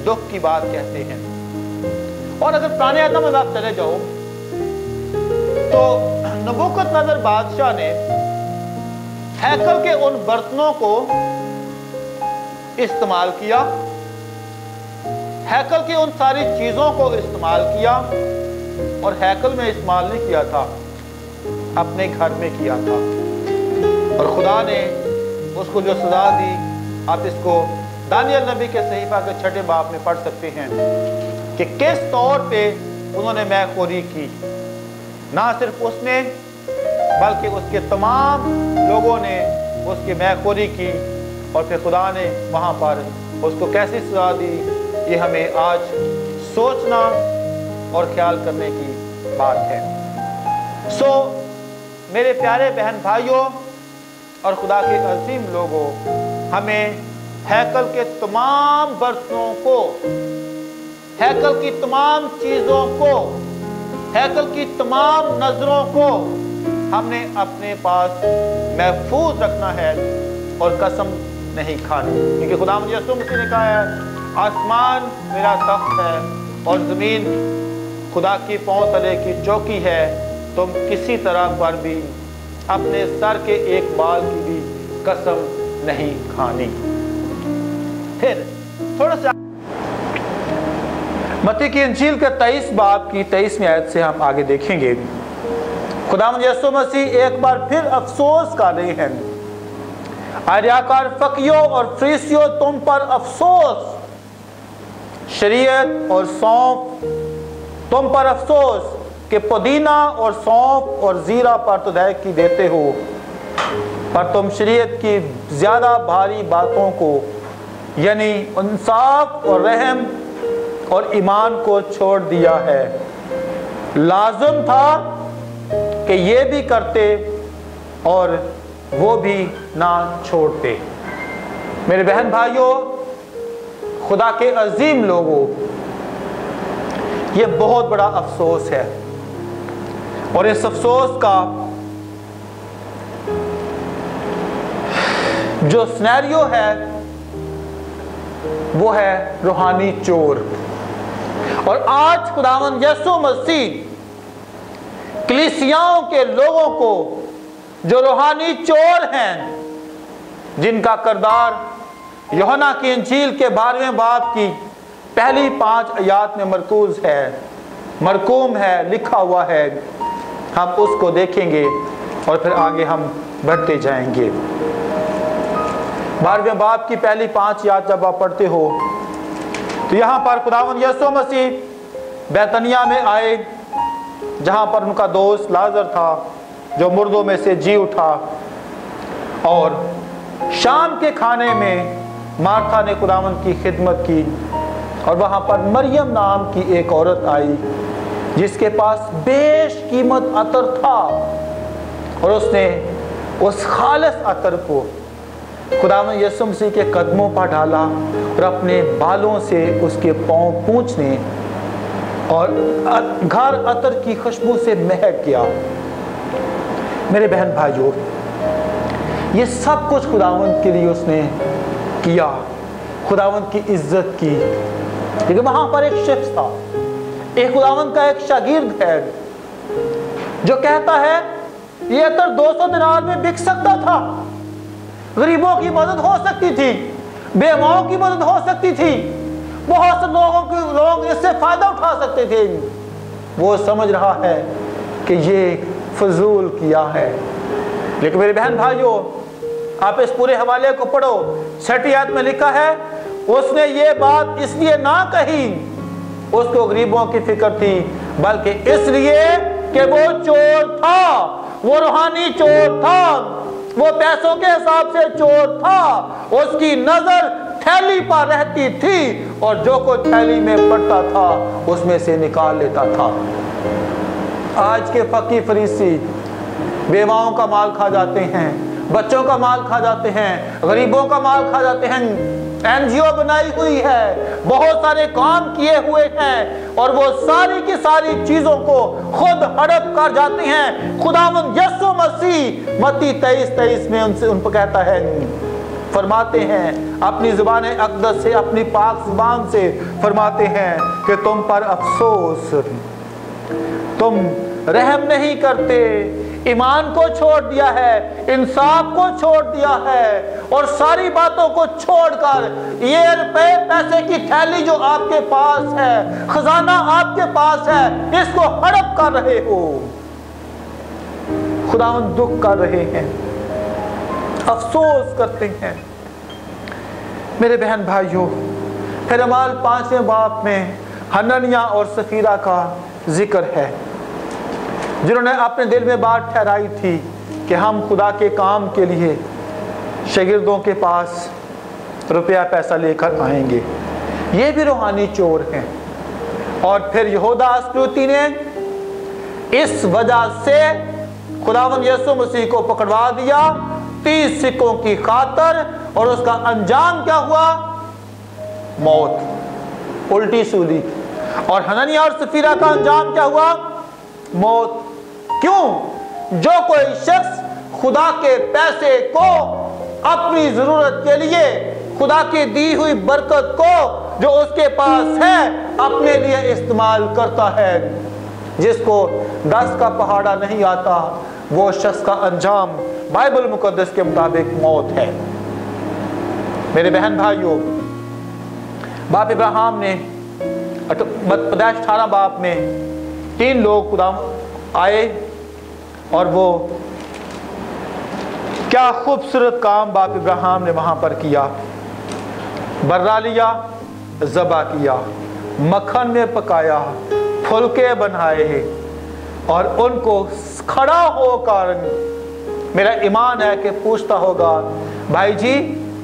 दुख की बात कहते हैं। और अगर पुराने आदम में आप चले जाओ तो नबूकदनेस्सर बादशाह ने हैकल के उन बर्तनों को इस्तेमाल किया, हैकल की उन सारी चीजों को इस्तेमाल किया, और हैकल में इस्तेमाल नहीं किया था, अपने घर में किया था। और खुदा ने उसको जो सजा दी, आप इसको दानियल नबी के सहीफा के 6 बाब में पढ़ सकते हैं कि किस तौर पे उन्होंने मैखोरी की। ना सिर्फ उसने बल्कि उसके तमाम लोगों ने उसकी मैखोरी की, और फिर खुदा ने वहाँ पर उसको कैसी सजा दी, ये हमें आज सोचना और ख्याल करने की बात है। मेरे प्यारे बहन भाइयों और खुदा के अजीम लोगों, हमें हैकल के तमाम बर्तनों को, हैकल की तमाम चीज़ों को, हैकल की तमाम नजरों को हमने अपने पास महफूज रखना है और कसम नहीं खानी, क्योंकि खुदा यीशु मसीह ने कहा है आसमान मेरा तख्त है और ज़मीन खुदा की पांव तले की चौकी है, तुम किसी तरह पर भी अपने सर के एक बाल की भी कसम नहीं खानी। फिर थोड़ा सा मत्ती की इंजील के 23 बाब की 23वीं आयत से हम आगे देखेंगे। खुदावंद यीशु मसीह एक बार फिर अफसोस कर रहे हैं, आर्याकार फकीयों और फरीसियों तुम पर अफसोस, शरीयत और सौंफ तुम पर अफसोस कि पुदीना और सौंफ और जीरा पर तो अदायगी देते हो, पर तुम शरीयत की ज्यादा भारी बातों को यानी इंसाफ और रहम और ईमान को छोड़ दिया है। लाज़िम था कि ये भी करते और वो भी ना छोड़ते। मेरे बहन भाइयों, खुदा के अजीम लोगों, ये बहुत बड़ा अफसोस है, और इस अफसोस का जो सिनेरियो है वो है रूहानी चोर। और आज खुदावंद यीशु मसीह कलीसियाओं के लोगों को जो रूहानी चोर हैं, जिनका किरदार यूहन्ना की इंजील के 12वें बाब की पहली 5 आयत में मरकूज है, मरकूम है, लिखा हुआ है, हम उसको देखेंगे और फिर आगे हम बढ़ते जाएंगे। 12वें बाब की पहली 5 आयत जब आप पढ़ते हो तो यहाँ पर खुदावंद यीशु मसीह बैतनिया में आए जहाँ पर उनका दोस्त लाजर था जो मुर्दों में से जी उठा। और शाम के खाने में मार्था ने खुदावंद की खिदमत की और वहाँ पर मरियम नाम की एक औरत आई जिसके पास बेशकीमत अतर था और उसने उस खालिस अतर को खुदावंद यीशु मसीह के कदमों पर डाला और अपने बालों से उसके पांव पोंछने और घर अतर की खुशबू से महक गया। मेरे बहन भाइयों, ये सब कुछ खुदावंद के लिए उसने किया, खुदावंद की इज्जत की। लेकिन वहां पर एक शख्स था, एक खुदावंद का एक शागिर्द है जो कहता है ये अतर 200 दिनार में बिक सकता था, गरीबों की मदद हो सकती थी, बेवाओं की मदद हो सकती थी, बहुत से लोग इससे फायदा उठा सकते थे। वो समझ रहा है कि ये फजूल किया है। लेकिन मेरे बहन भाइयों, आप इस पूरे हवाले को पढ़ो, 6 आयत में लिखा है उसने ये बात इसलिए ना कही, उसको गरीबों की फिक्र थी, बल्कि इसलिए कि वो चोर था, वो रूहानी चोर था, वो पैसों के हिसाब से चोर था। उसकी नजर थैली पर रहती थी और जो कुछ थैली में पड़ता था उसमें से निकाल लेता था। आज के फकीर फरीसी बेवाओं का माल खा जाते हैं, बच्चों का माल खा जाते हैं, गरीबों का माल खा जाते हैं। एनजीओ बनाई हुई है, बहुत सारे काम किए हुए हैं और वो सारी की सारी चीजों को खुद हड़प कर जाते हैं। खुदावंद यीशु मसीह मत्ती 23:23 में उन पर कहता है, फरमाते हैं अपनी ज़ुबान अक़दस से, अपनी पाक ज़ुबान से फरमाते हैं कि तुम पर अफसोस, तुम रहम नहीं करते, ईमान को छोड़ दिया है, इंसाफ को छोड़ दिया है और सारी बातों को छोड़कर ये रुपए पैसे की थैली जो आपके पास है, खजाना आपके पास है, इसको हड़प कर रहे हो। खुदावंद दुख कर रहे हैं, अफसोस करते हैं। मेरे बहन भाइयों, फिर अमाल 5वें बाब में हनन्याह और सफीरा का जिक्र है, जिन्होंने अपने दिल में बात ठहराई थी कि हम खुदा के काम के लिए शागिर्दों के पास रुपया पैसा लेकर आएंगे। ये भी रूहानी चोर हैं। और फिर यहूदा अस्करियोती ने इस वजह से खुदावंद यीशु मसीह को पकड़वा दिया 30 सिक्कों की खातर, और उसका अंजाम क्या हुआ? मौत, उल्टी सूली। और हनन्याह और सफीरा का अंजाम क्या हुआ? मौत। क्यों? जो कोई शख्स खुदा के पैसे को अपनी जरूरत के लिए, खुदा की दी हुई बरकत को जो उसके पास है अपने लिए इस्तेमाल करता है, जिसको 10 का पहाड़ा नहीं आता, वो शख्स का अंजाम बाइबल मुकद्दस के मुताबिक मौत है। मेरे बहन भाइयों, बाप इब्राहिम ने पैदाइश 18 बाप में 3 लोग खुदा आए और वो क्या खूबसूरत काम बाप इब्राहिम ने वहां पर किया। बर्रा लिया, ज़बा किया, मक्खन में पकाया, फुलके बनाए और उनको खड़ा होकर, मेरा ईमान है कि पूछता होगा, भाई जी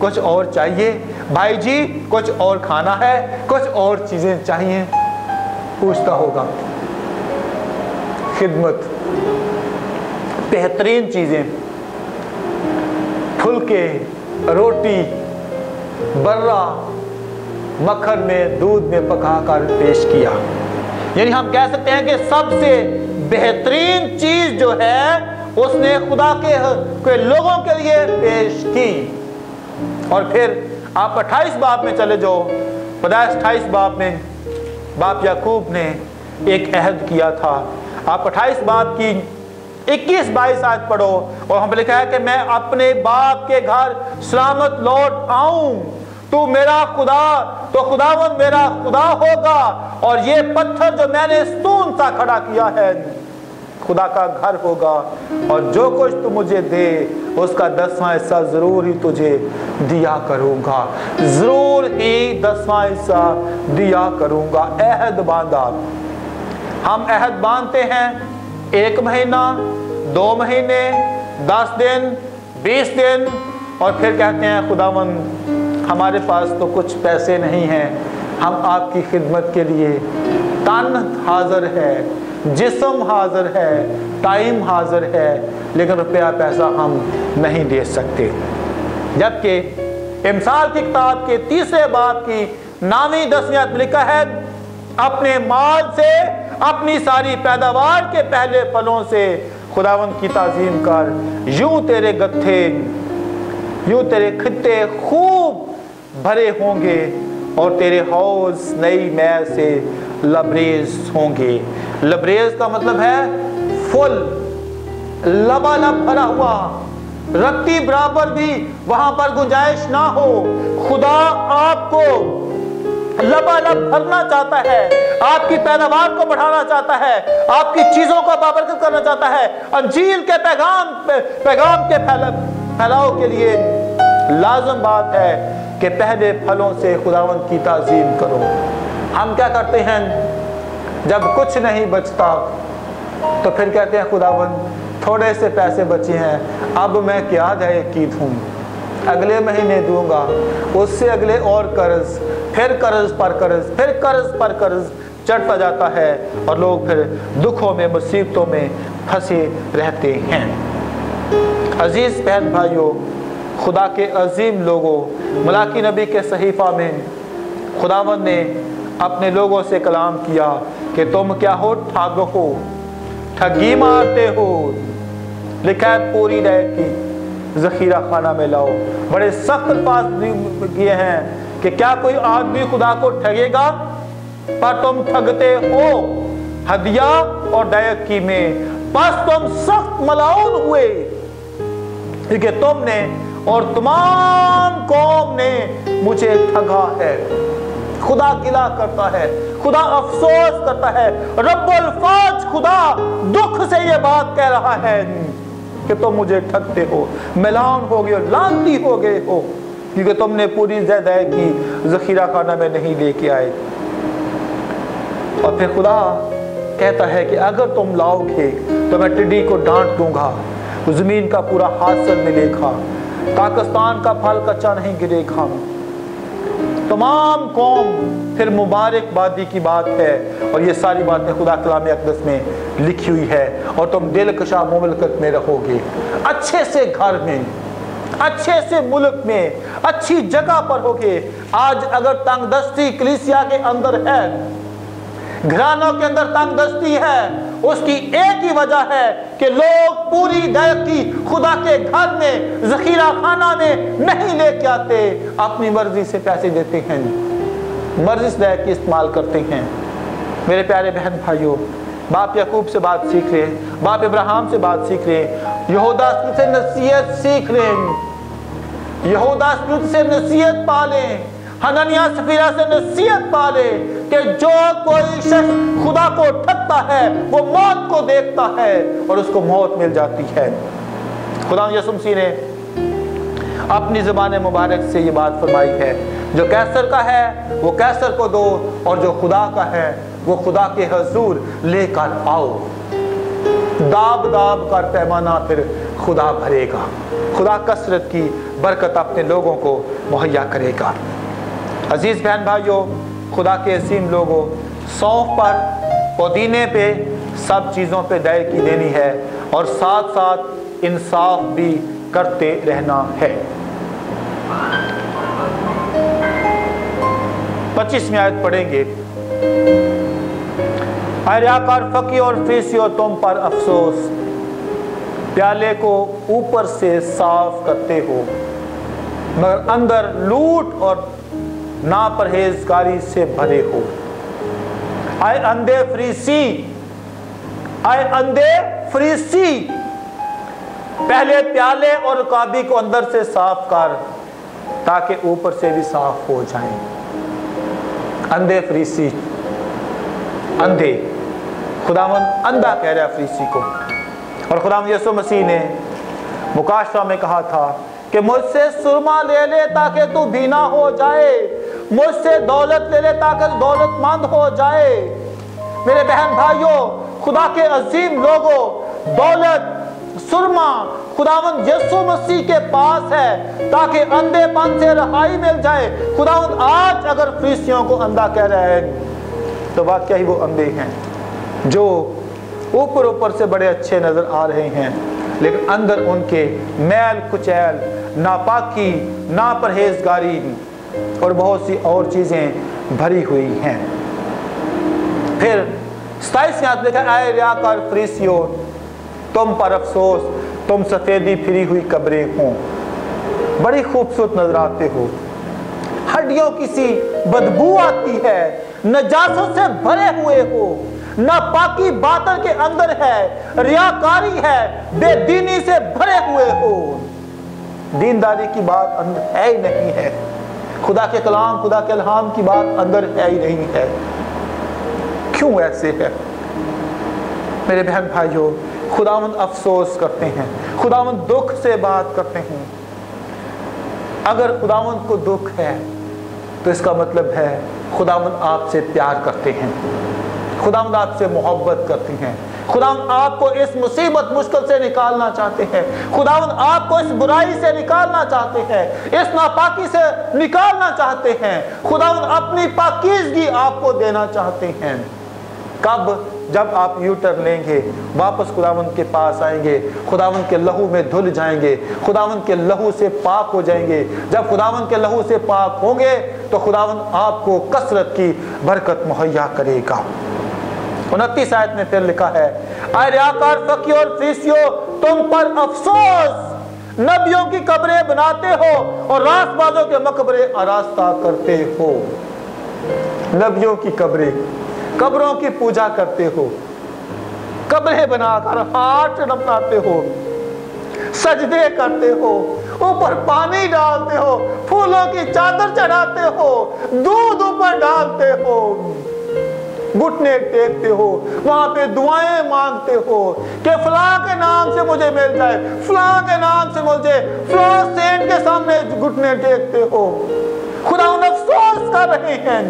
कुछ और चाहिए, भाई जी कुछ और खाना है, कुछ और चीजें चाहिए, पूछता होगा। खिदमत, बेहतरीन चीजें, फुलके, रोटी, बर्रा, मक्खन में, दूध में पकाकर पेश किया। यानी हम कह सकते हैं कि सबसे बेहतरीन चीज जो है उसने खुदा के लोगों के लिए पेश की। और फिर आप 28 बाब में चले जाओ, पैदाइश 28 बाब में बाप याकूब ने एक अहद किया था। आप 28 बाब की 21-22 आयत पढ़ो और हम लिखा है कि मैं अपने बाप के घर सलामत लौट आऊं, तू मेरा खुदा, तो खुदावंद मेरा खुदा होगा, और ये पत्थर जो मैंने स्तून सा खड़ा किया है खुदा का घर होगा, और जो कुछ तू मुझे दे उसका 10वां हिस्सा जरूर ही तुझे दिया करूंगा, जरूर ही 10वां हिस्सा दिया करूंगा। अहद बांधा। हम अहद बांधते हैं 1 महीना, 2 महीने, 10 दिन, 20 दिन, और फिर कहते हैं खुदावंद हमारे पास तो कुछ पैसे नहीं हैं, हम आपकी खिदमत के लिए तन हाजिर है, जिस्म हाजिर है, टाइम हाजिर है, लेकिन रुपया पैसा हम नहीं दे सकते। जबकि इमसाल की किताब के 3 बाब की 9वीं 10वीं आयत में लिखा है, अपने माल से, अपनी सारी पैदावार के पहले फलों से खुदावंद की ताज़ीम कर, यूं तेरे गत्थे, यूं तेरे खित्ते खूब भरे होंगे और तेरे हौज नई मै से लबरेज होंगे। लबरेज का मतलब है फुल, लबालब भरा हुआ, रत्ती बराबर भी वहां पर गुंजाइश ना हो। खुदा आपको लबालब भरना चाहता है, आपकी पैदावार को बढ़ाना चाहता है, आपकी चीजों को बाबरकत करना चाहता है। अंजील के पैगाम के फैलाव के लिए लाजम बात है कि पहले फलों से खुदावंद की ताज़ीम करो। हम क्या करते हैं, जब कुछ नहीं बचता तो फिर कहते हैं खुदावंद थोड़े से पैसे बचे हैं, अब मैं क्या जाए की दूं, अगले महीने दूंगा, उससे अगले और कर्ज, फिर कर्ज पर कर्ज, फिर कर्ज पर कर्ज चढ़ता जाता है और लोग फिर दुखों में, मुसीबतों में फंसे रहते हैं। अजीज बहन भाइयों, खुदा के अजीम लोगों, मलाकी नबी के सहीफा में खुदावंद ने अपने लोगों से कलाम किया कि तुम क्या हो, ठग हो, ठगी मारते हो। लिखा है पूरी रात की जखीरा खाना में लाओ। बड़े सख्त अल्फाज किए हैं कि क्या कोई आदमी खुदा को ठगेगा, पर तुम ठगते हो हदिया और दायकी में, बस तुम सख्त मलाउन हुए क्योंकि तुमने और तमाम कौम ने मुझे ठगा है। खुदा गिला करता है, खुदा अफसोस करता है, रब्बुल फाज खुदा दुख से ये बात कह रहा है कि तुम मुझे ठगते हो, मैलान हो गए हो, लानती हो गए हो, क्योंकि तुमने पूरी ज़िंदगी की ज़खीरा खाना में नहीं लेके आए। और फिर खुदा कहता है कि अगर तुम लाओगे तो मैं टिड्डी को डांट दूंगा, ज़मीन का पूरा हासिल मिलेगा, पाकिस्तान का फल कच्चा नहीं गिरेगा। तमाम कौम, फिर मुबारकबादी की बात है और ये सारी बातें खुदा कलाम अक़दस में लिखी हुई है। और तुम दिलकशा मुमलकत में रहोगे, अच्छे से घर में, अच्छे से मुल्क में, अच्छी जगह पर होगे। आज अगर तंगदस्ती कलीसिया के अंदर है, घरानों के अंदर तंगदस्ती है, उसकी एक ही वजह है कि लोग पूरी दायकी खुदा के घर में, ज़खीरा खाना में नहीं लेके आते, अपनी मर्जी से पैसे देते हैं, मर्जी से दायकी इस्तेमाल करते हैं। मेरे प्यारे बहन भाइयों, बाप याकूब से बात सीख रहे, बाप इब्राहिम से बात सीख रहे, यहूदा से नसीहत सीख रहे, यहूदा से नसीहत पाले, हननिया सफीरा से नसीहत पाले कि जो कोई शख्स खुदा को ठगता है वो मौत को देखता है और उसको मौत मिल जाती है। खुदा यसुम मसीह ने अपनी ज़बान मुबारक से ये बात फरमाई है, जो कैसर का है वो कैसर को दो और जो खुदा का है वो खुदा के हजूर लेकर आओ। दाब दाब कर पैमाना फिर खुदा भरेगा, खुदा कसरत की बरकत अपने लोगों को मुहैया करेगा। अजीज बहन भाइयों, खुदा के असीम लोगों, सौंफ पर, पुदीने पे, सब चीज़ों पे दायकी देनी है और साथ साथ इंसाफ भी करते रहना है। 25वीं आयत पढ़ेंगे। रियाकार फकी और फरीसियों, तुम पर अफसोस, प्याले को ऊपर से साफ करते हो मगर अंदर लूट और नापरहेजगारी से भरे हो। आए अंधे फरीसी, आए अंधे फरीसी, पहले प्याले और रकाबी को अंदर से साफ कर ताकि ऊपर से भी साफ हो जाएं। अंधे फरीसी, अंधे, खुदावंद अंधा कह रहा है फरीसी को। और खुदावंद यीशु मसीह ने मुकाशवा में कहा था कि मुझसे सुरमा ले ले ताकि तू भीना हो जाए, मुझसे दौलत ले ले ताकि दौलतमंद हो जाए, मेरे बहन भाइयों, खुदा के अजीम लोगों, दौलत, सुरमा खुदावंद यीशु मसीह के पास है ताकि अंधेपन से रहाई मिल जाए। खुदावंद आज अगर फरीसियों को अंधा कह रहा है तो वाकई वो अंधे हैं, जो ऊपर ऊपर से बड़े अच्छे नजर आ रहे हैं, लेकिन अंदर उनके मैल कुचैल, नापाकी, नापरहेजगारी और बहुत सी और चीजें भरी हुई हैं। फिर 27 में लिखा, आए रियाकार फरीसियों, तुम पर अफसोस, तुम सफेदी फिरी हुई कब्रें हो, बड़ी खूबसूरत नजर आते हो, हड्डियों की सी बदबू आती है, नजासत से भरे हुए हो, नापाकी बातन के अंदर है, रियाकारी है, बेदीनी से भरे हुए हो, दीनदारी की बात अंदर है ही नहीं है, खुदा के कलाम, खुदा के इल्हाम की बात अंदर है ही नहीं है। क्यों ऐसे है मेरे बहन भाइयों? खुदावंद अफसोस करते हैं, खुदावंद दुख से बात करते हैं। अगर खुदावंद को दुख है तो इसका मतलब है खुदावंद आपसे प्यार करते हैं, खुदावंद आपसे मोहब्बत करते हैं, खुदावंद आपको इस मुसीबत मुश्किल से निकालना चाहते हैं, खुदावंद आपको इस बुराई से निकालना चाहते हैं, इस नापाकी से निकालना चाहते हैं, खुदावंद अपनी पाकीज़गी आपको देना चाहते हैं। कब? जब आप यू टर्न लेंगे, वापस खुदावंद के पास आएंगे, खुदावंद के लहू में धुल जाएंगे, खुदावंद के लहू से पाक हो जाएंगे। जब खुदावंद के लहू से पाक होंगे तो खुदावंद आपको कसरत की बरकत मुहैया करेगा। 29 आयत में फिर लिखा है, आए रियाकार फकीर और फरीसियों, तुम पर अफसोस, नबियों की कब्रें बनाते हो और रास्तबाजों के मकबरे आरास्ता करते हो। नबियों की कब्रें, कब्रों की पूजा करते हो, कब्रें बनाकर हाथ अपनाते हो, सजदे करते हो, ऊपर पानी डालते हो, फूलों की चादर चढ़ाते हो, दूध ऊपर डालते हो, घुटने टेकते हो, वहां पे दुआएं मांगते हो कि फलां के नाम से मुझे मिल जाए, फलां के नाम से मुझे, फलां सेंट के सामने घुटने टेकते हो। खुदा अफसोस कर रहे हैं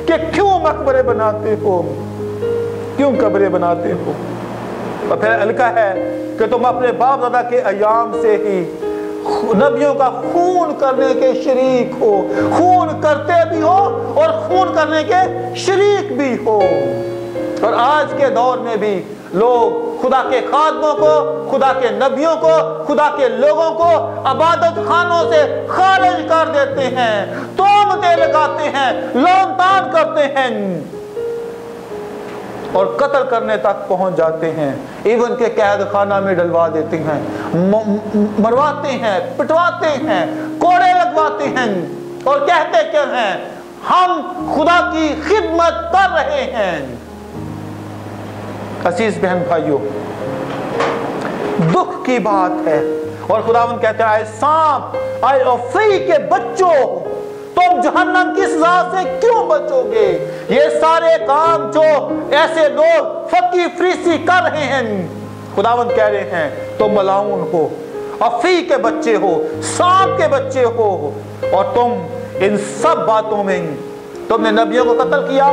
कि क्यों मकबरे बनाते हो, क्यों कब्रें बनाते हो। और फिर लिखा है कि तुम अपने बाप दादा के अयाम से ही नबियों का खून करने के शरीक हो, खून करते भी हो और खून करने के शरीक भी हो। और आज के दौर में भी लोग खुदा के खादमों को, खुदा के नबियों को, खुदा के लोगों को इबादत खानों से खारिज कर देते हैं, तोहमतें लगाते हैं, लौन-तान करते हैं और कत्ल करने तक पहुंच जाते हैं, इवन के कैद खाना में डलवा देते हैं, मरवाते हैं, पिटवाते हैं, कोड़े लगवाते हैं और कहते क्या हैं, हम खुदा की खिदमत कर रहे हैं। अजीज बहन भाइयों, दुख की बात है। और खुदावंद कहते हैं, आए सांप, आए औफी के बच्चों, तुम जहन्नम की सजा से क्यों बचोगे? ये सारे काम जो ऐसे लोग फकी फरीसी कर रहे हैं, खुदावंद कह रहे हैं तुम मलाउन हो, औफी के बच्चे हो, सांप के बच्चे हो, और तुम इन सब बातों में, तुमने नबियों को कत्ल किया,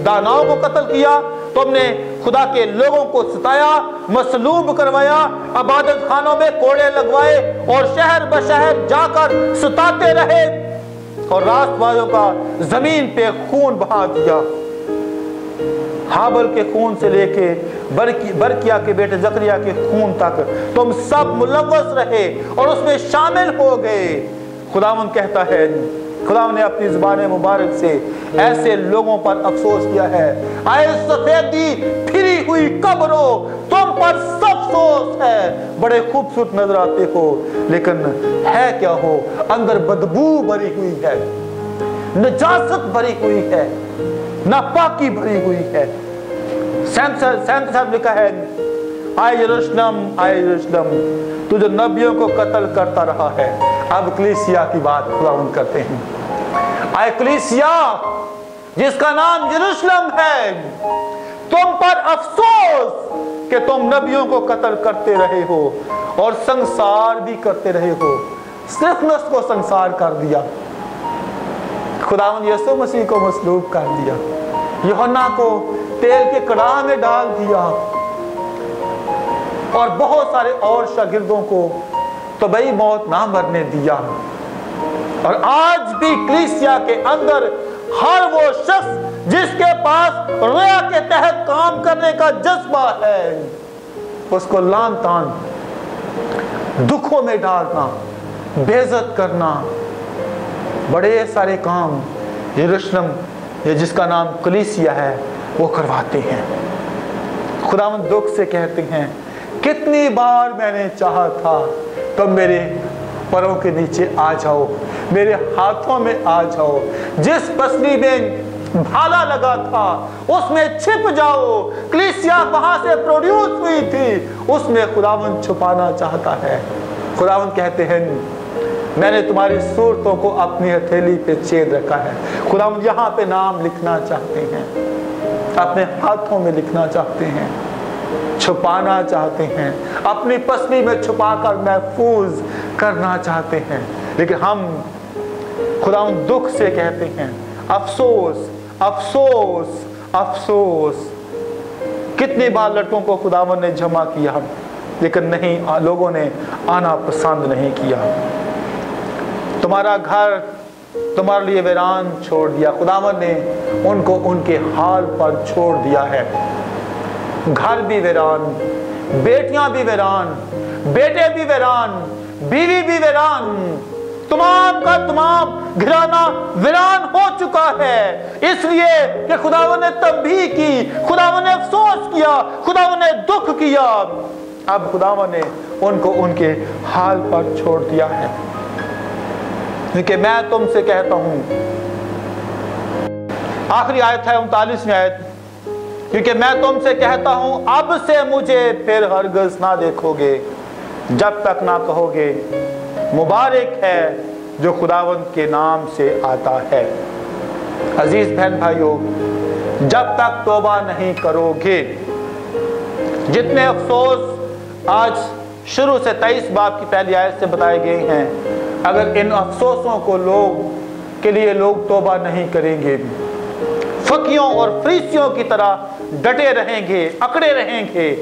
दानाओं को कत्ल किया, तुमने खुदा के लोगों को सताया, मसलूब करवाया, इबादत खानों में कोड़े लगवाए और शहर बशहर जाकर सताते रहे और रास्तबाजों का जमीन पे खून बहा दिया। हाबल के खून से लेके बरकिया के बेटे जकरिया के खून तक तुम सब मुलव्वस रहे और उसमें शामिल हो गए। खुदावंद कहता है, खुदावंद ने अपनी ज़ुबान मुबारक से ऐसे लोगों पर अफसोस किया है। आए सफेदी फिरी हुई कब्रों, तुम पर अफसोस है, बड़े खूबसूरत नजर आते हो, लेकिन है क्या हो, अंदर बदबू भरी हुई है, नजासत भरी हुई है, नापाकी भरी हुई है। लिखा है, आए यरूशलेम, आए यरूशलेम, तू जो नबियों को कत्ल करता रहा है। अब कलीसिया की बात खुदावंद करते हैं। आए कलीसिया जिसका नाम यरूशलेम है, तुम पर अफसोस कि तुम नबियों को कत्ल करते रहे हो और संसार भी करते रहे हो। स्तिफनस को संसार कर दिया, खुदावंद यीशु मसीह को मसलूब कर दिया, यूहन्ना को तेल के कड़ाह में डाल दिया और बहुत सारे और शागिर्दों को तबई मौत ना मरने दिया। और आज भी कलीसिया के अंदर हर वो शख्स जिसके पास रिया के तहत काम करने का जज्बा है, उसको लान तान, दुखों में डालना, बेइज्जत करना, बड़े सारे काम यरूशलेम ये जिसका नाम कलीसिया है वो करवाते हैं। खुदावंद दुख से कहते हैं, कितनी बार मैंने चाहा था तुम मेरे पैरों के नीचे आ जाओ, मेरे हाथों में आ जाओ, जिस पसली में भाला लगा था उसमें छिप जाओ। कलीसिया वहां से प्रोड्यूस हुई थी, उसमें खुदावंद छुपाना चाहता है। खुदावंद कहते हैं, मैंने तुम्हारी सूरतों को अपनी हथेली पे छेद रखा है। खुदावंद यहाँ पे नाम लिखना चाहते हैं, अपने हाथों में लिखना चाहते हैं, छुपाना चाहते हैं, अपनी पसली में छुपाकर महफूज करना चाहते हैं। लेकिन हम खुदावंद दुख से कहते हैं, अफसोस अफसोस अफसोस। कितनी बार लड़कों को खुदावंद ने जमा किया, लेकिन नहीं, लोगों ने आना पसंद नहीं किया। तुम्हारा घर तुम्हारे लिए वीरान छोड़ दिया, खुदावंद ने उनको उनके हाल पर छोड़ दिया है। घर भी वीरान, बेटियां भी वीरान, बेटे भी वीरान, बीवी भी वीरान, तमाम का तमाम घराना वीरान हो चुका है। इसलिए कि खुदावंद ने तंबीह की, खुदावंद ने अफसोस किया, खुदावंद ने दुख किया। अब खुदावंद ने उनको उनके हाल पर छोड़ दिया है। क्योंकि मैं तुमसे कहता हूं, आखिरी आयत है 39वीं आयत, क्योंकि मैं तुमसे कहता हूं अब से मुझे फिर हरगिज़ ना देखोगे, जब तक ना कहोगे मुबारक है जो खुदावंद के नाम से आता है। अजीज बहन भाइयों, जब तक तौबा नहीं करोगे, जितने अफसोस आज शुरू से 23 बाब की पहली आयत से बताए गए हैं, अगर इन अफसोसों को लोग के लिए लोग तौबा नहीं करेंगे, फकीयों और फरीसियों की तरह डटे रहेंगे, अकड़े रहेंगे,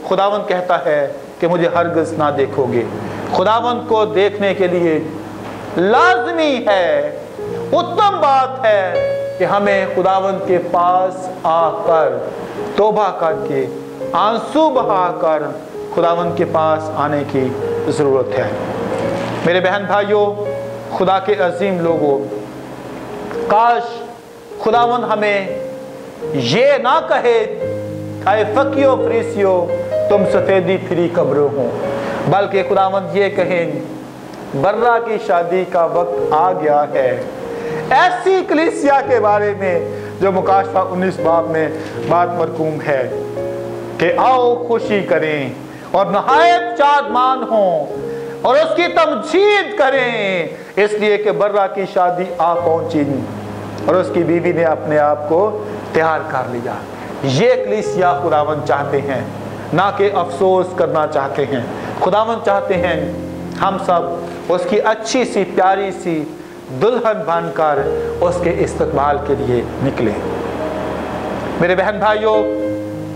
खुदावंद कहता है कि मुझे हरगिज़ ना देखोगे। खुदावंद को देखने के लिए लाजमी है, उत्तम बात है कि हमें खुदावंद के पास आकर तौबा करके आंसू बहाकर खुदावंद के पास आने की ज़रूरत है। मेरे बहन भाइयों, खुदा के अजीम लोगों, काश खुदावंद हमें ये ना कहे, आए फकीयों फरीसियों तुम सफेदी फिरी कब्रों हो, बल्कि खुदावंद ये कहें, बर्रा की शादी का वक्त आ गया है। ऐसी कलीसिया के बारे में जो मुकाशफा 19 बाब में बात मरकूम है कि आओ खुशी करें और नहायत चादमान हों और उसकी तमजीद करें, इसलिए कि बर्रा की शादी आ पहुंची और उसकी बीवी ने अपने आप को तैयार कर लिया। ये कलीसिया खुदावंद चाहते हैं, ना कि अफसोस करना चाहते हैं। खुदावंद चाहते हैं हम सब उसकी अच्छी सी प्यारी सी दुल्हन बनकर उसके इस्तकबाल के लिए निकले। मेरे बहन भाइयों,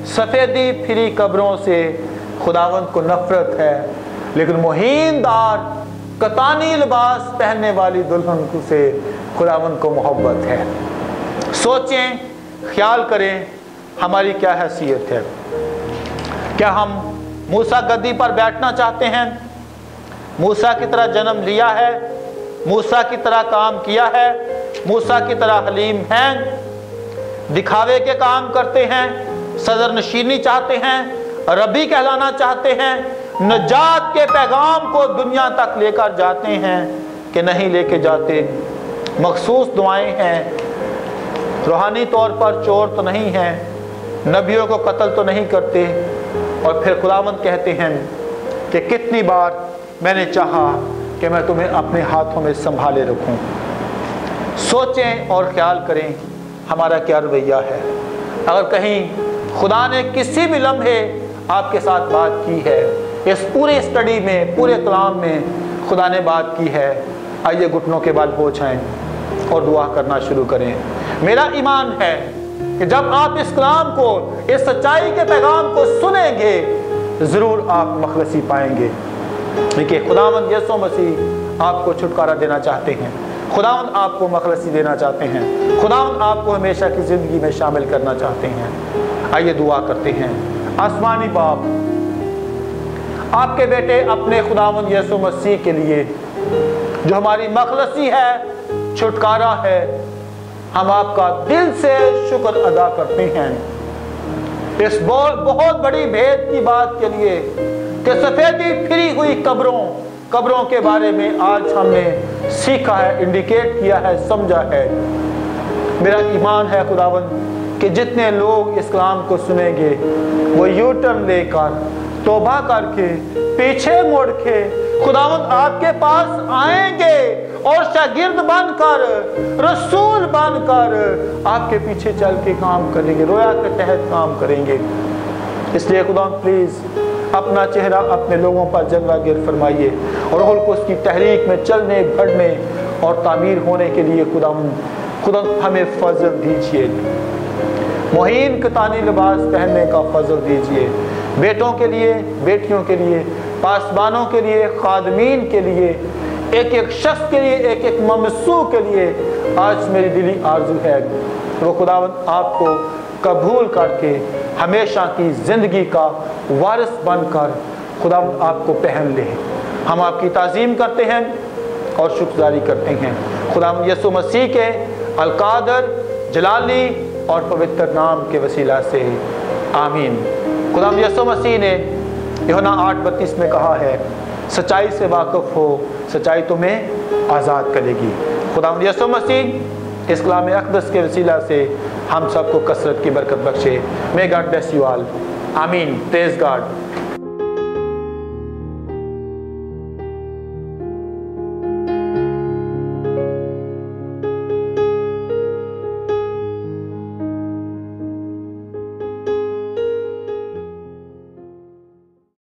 सफ़ेदी फिरी कब्रों से खुदावंद को नफरत है, लेकिन मुहीनदार कतानी लिबास पहनने वाली दुल्हन से खुदावंद को मोहब्बत है। सोचें, ख्याल करें, हमारी क्या हैसियत है। क्या हम मूसा गद्दी पर बैठना चाहते हैं? मूसा की तरह जन्म लिया है, मूसा की तरह काम किया है, मूसा की तरह हलीम हैं, दिखावे के काम करते हैं, सदर नशीनी चाहते हैं, रबी कहलाना चाहते हैं, नजात के पैगाम को दुनिया तक लेकर जाते हैं कि नहीं लेके जाते। मखसूस दुआएं हैं, रूहानी तौर पर चोर तो नहीं हैं, नबियों को कत्ल तो नहीं करते, और फिर खुदावंद कहते हैं कि कितनी बार मैंने चाहा कि मैं तुम्हें अपने हाथों में संभाले रखूं। सोचें और ख्याल करें हमारा क्या रवैया है। अगर कहीं खुदा ने किसी भी लम्हे आपके साथ बात की है, इस पूरे स्टडी में, पूरे कलाम में खुदा ने बात की है, आइए घुटनों के बल हो जाएं और दुआ करना शुरू करें। मेरा ईमान है کہ جب آپ اس کلام کو, اس سچائی کے پیغام کو سنیں گے, ضرور آپ مخلصی پائیں گے. دیکھیے خداوند یسوع مسیح آپ کو چھٹکارا دینا چاہتے ہیں, خداوند آپ کو مخلصی دینا چاہتے ہیں, خداوند آپ کو ہمیشہ کی زندگی میں شامل کرنا چاہتے ہیں. آئیے دعا کرتے ہیں. آسمانی باپ, آپ کے بیٹے اپنے خداوند یسوع مسیح کے لیے جو ہماری مخلصی ہے, چھٹکارا ہے, ہم آپ کا دل سے شکر ادا کرتے ہیں اس بہت بڑی بھید کی بات کے لیے کہ سفیدی پھری ہوئی قبروں کے بارے میں آج ہم نے سیکھا ہے, انڈیکیٹ کیا ہے, سمجھا ہے. میرا ایمان ہے خداوند کہ جتنے لوگ اس کلام کو سنیں گے وہ یو ٹرن لے کر, توبہ کر کے, پیچھے مڑ کے خداوند آپ کے پاس آئیں گے اور شاگرد بن کر, رسول بن کر آپ کے پیچھے چل کے کام کریں گے, رویا کے تحت کام کریں گے. اس لیے خداوند پلیز اپنا چہرہ اپنے لوگوں پر جلوہ گر فرمائیے اور روح القدس کی تحریک میں چلنے بڑھنے اور تعمیر ہونے کے لیے خداوند ہمیں فضل دیجیے. مہین کتانی لباس پہننے کا فضل دیجیے, بیٹوں کے لیے, بیٹیوں کے لیے, پاسبانوں کے لیے, خادمین کے لیے, ایک ایک شخص کے لیے, ایک ایک ممسوح کے لیے. آج میری دلی آرزو ہے وہ خداوند آپ کو قبول کر کے ہمیشہ کی زندگی کا وارث بن کر خداوند آپ کو پہن لے. ہم آپ کی تعظیم کرتے ہیں اور شکرگزاری کرتے ہیں خداوند یسوع مسیح کے القادر, جلالی اور پوتر نام کے وسیلہ سے, آمین. خداوند یسوع مسیح نے یوحنا 8:32 میں کہا ہے, سچائی سے واقف ہو, سچائی تمہیں آزاد کرے گی. خداوند یسوع مسیح اس کلام اقدس کے وسیلہ سے ہم سب کو کثرت کی برکت بخشے. May God bless you all. آمین. Praise God.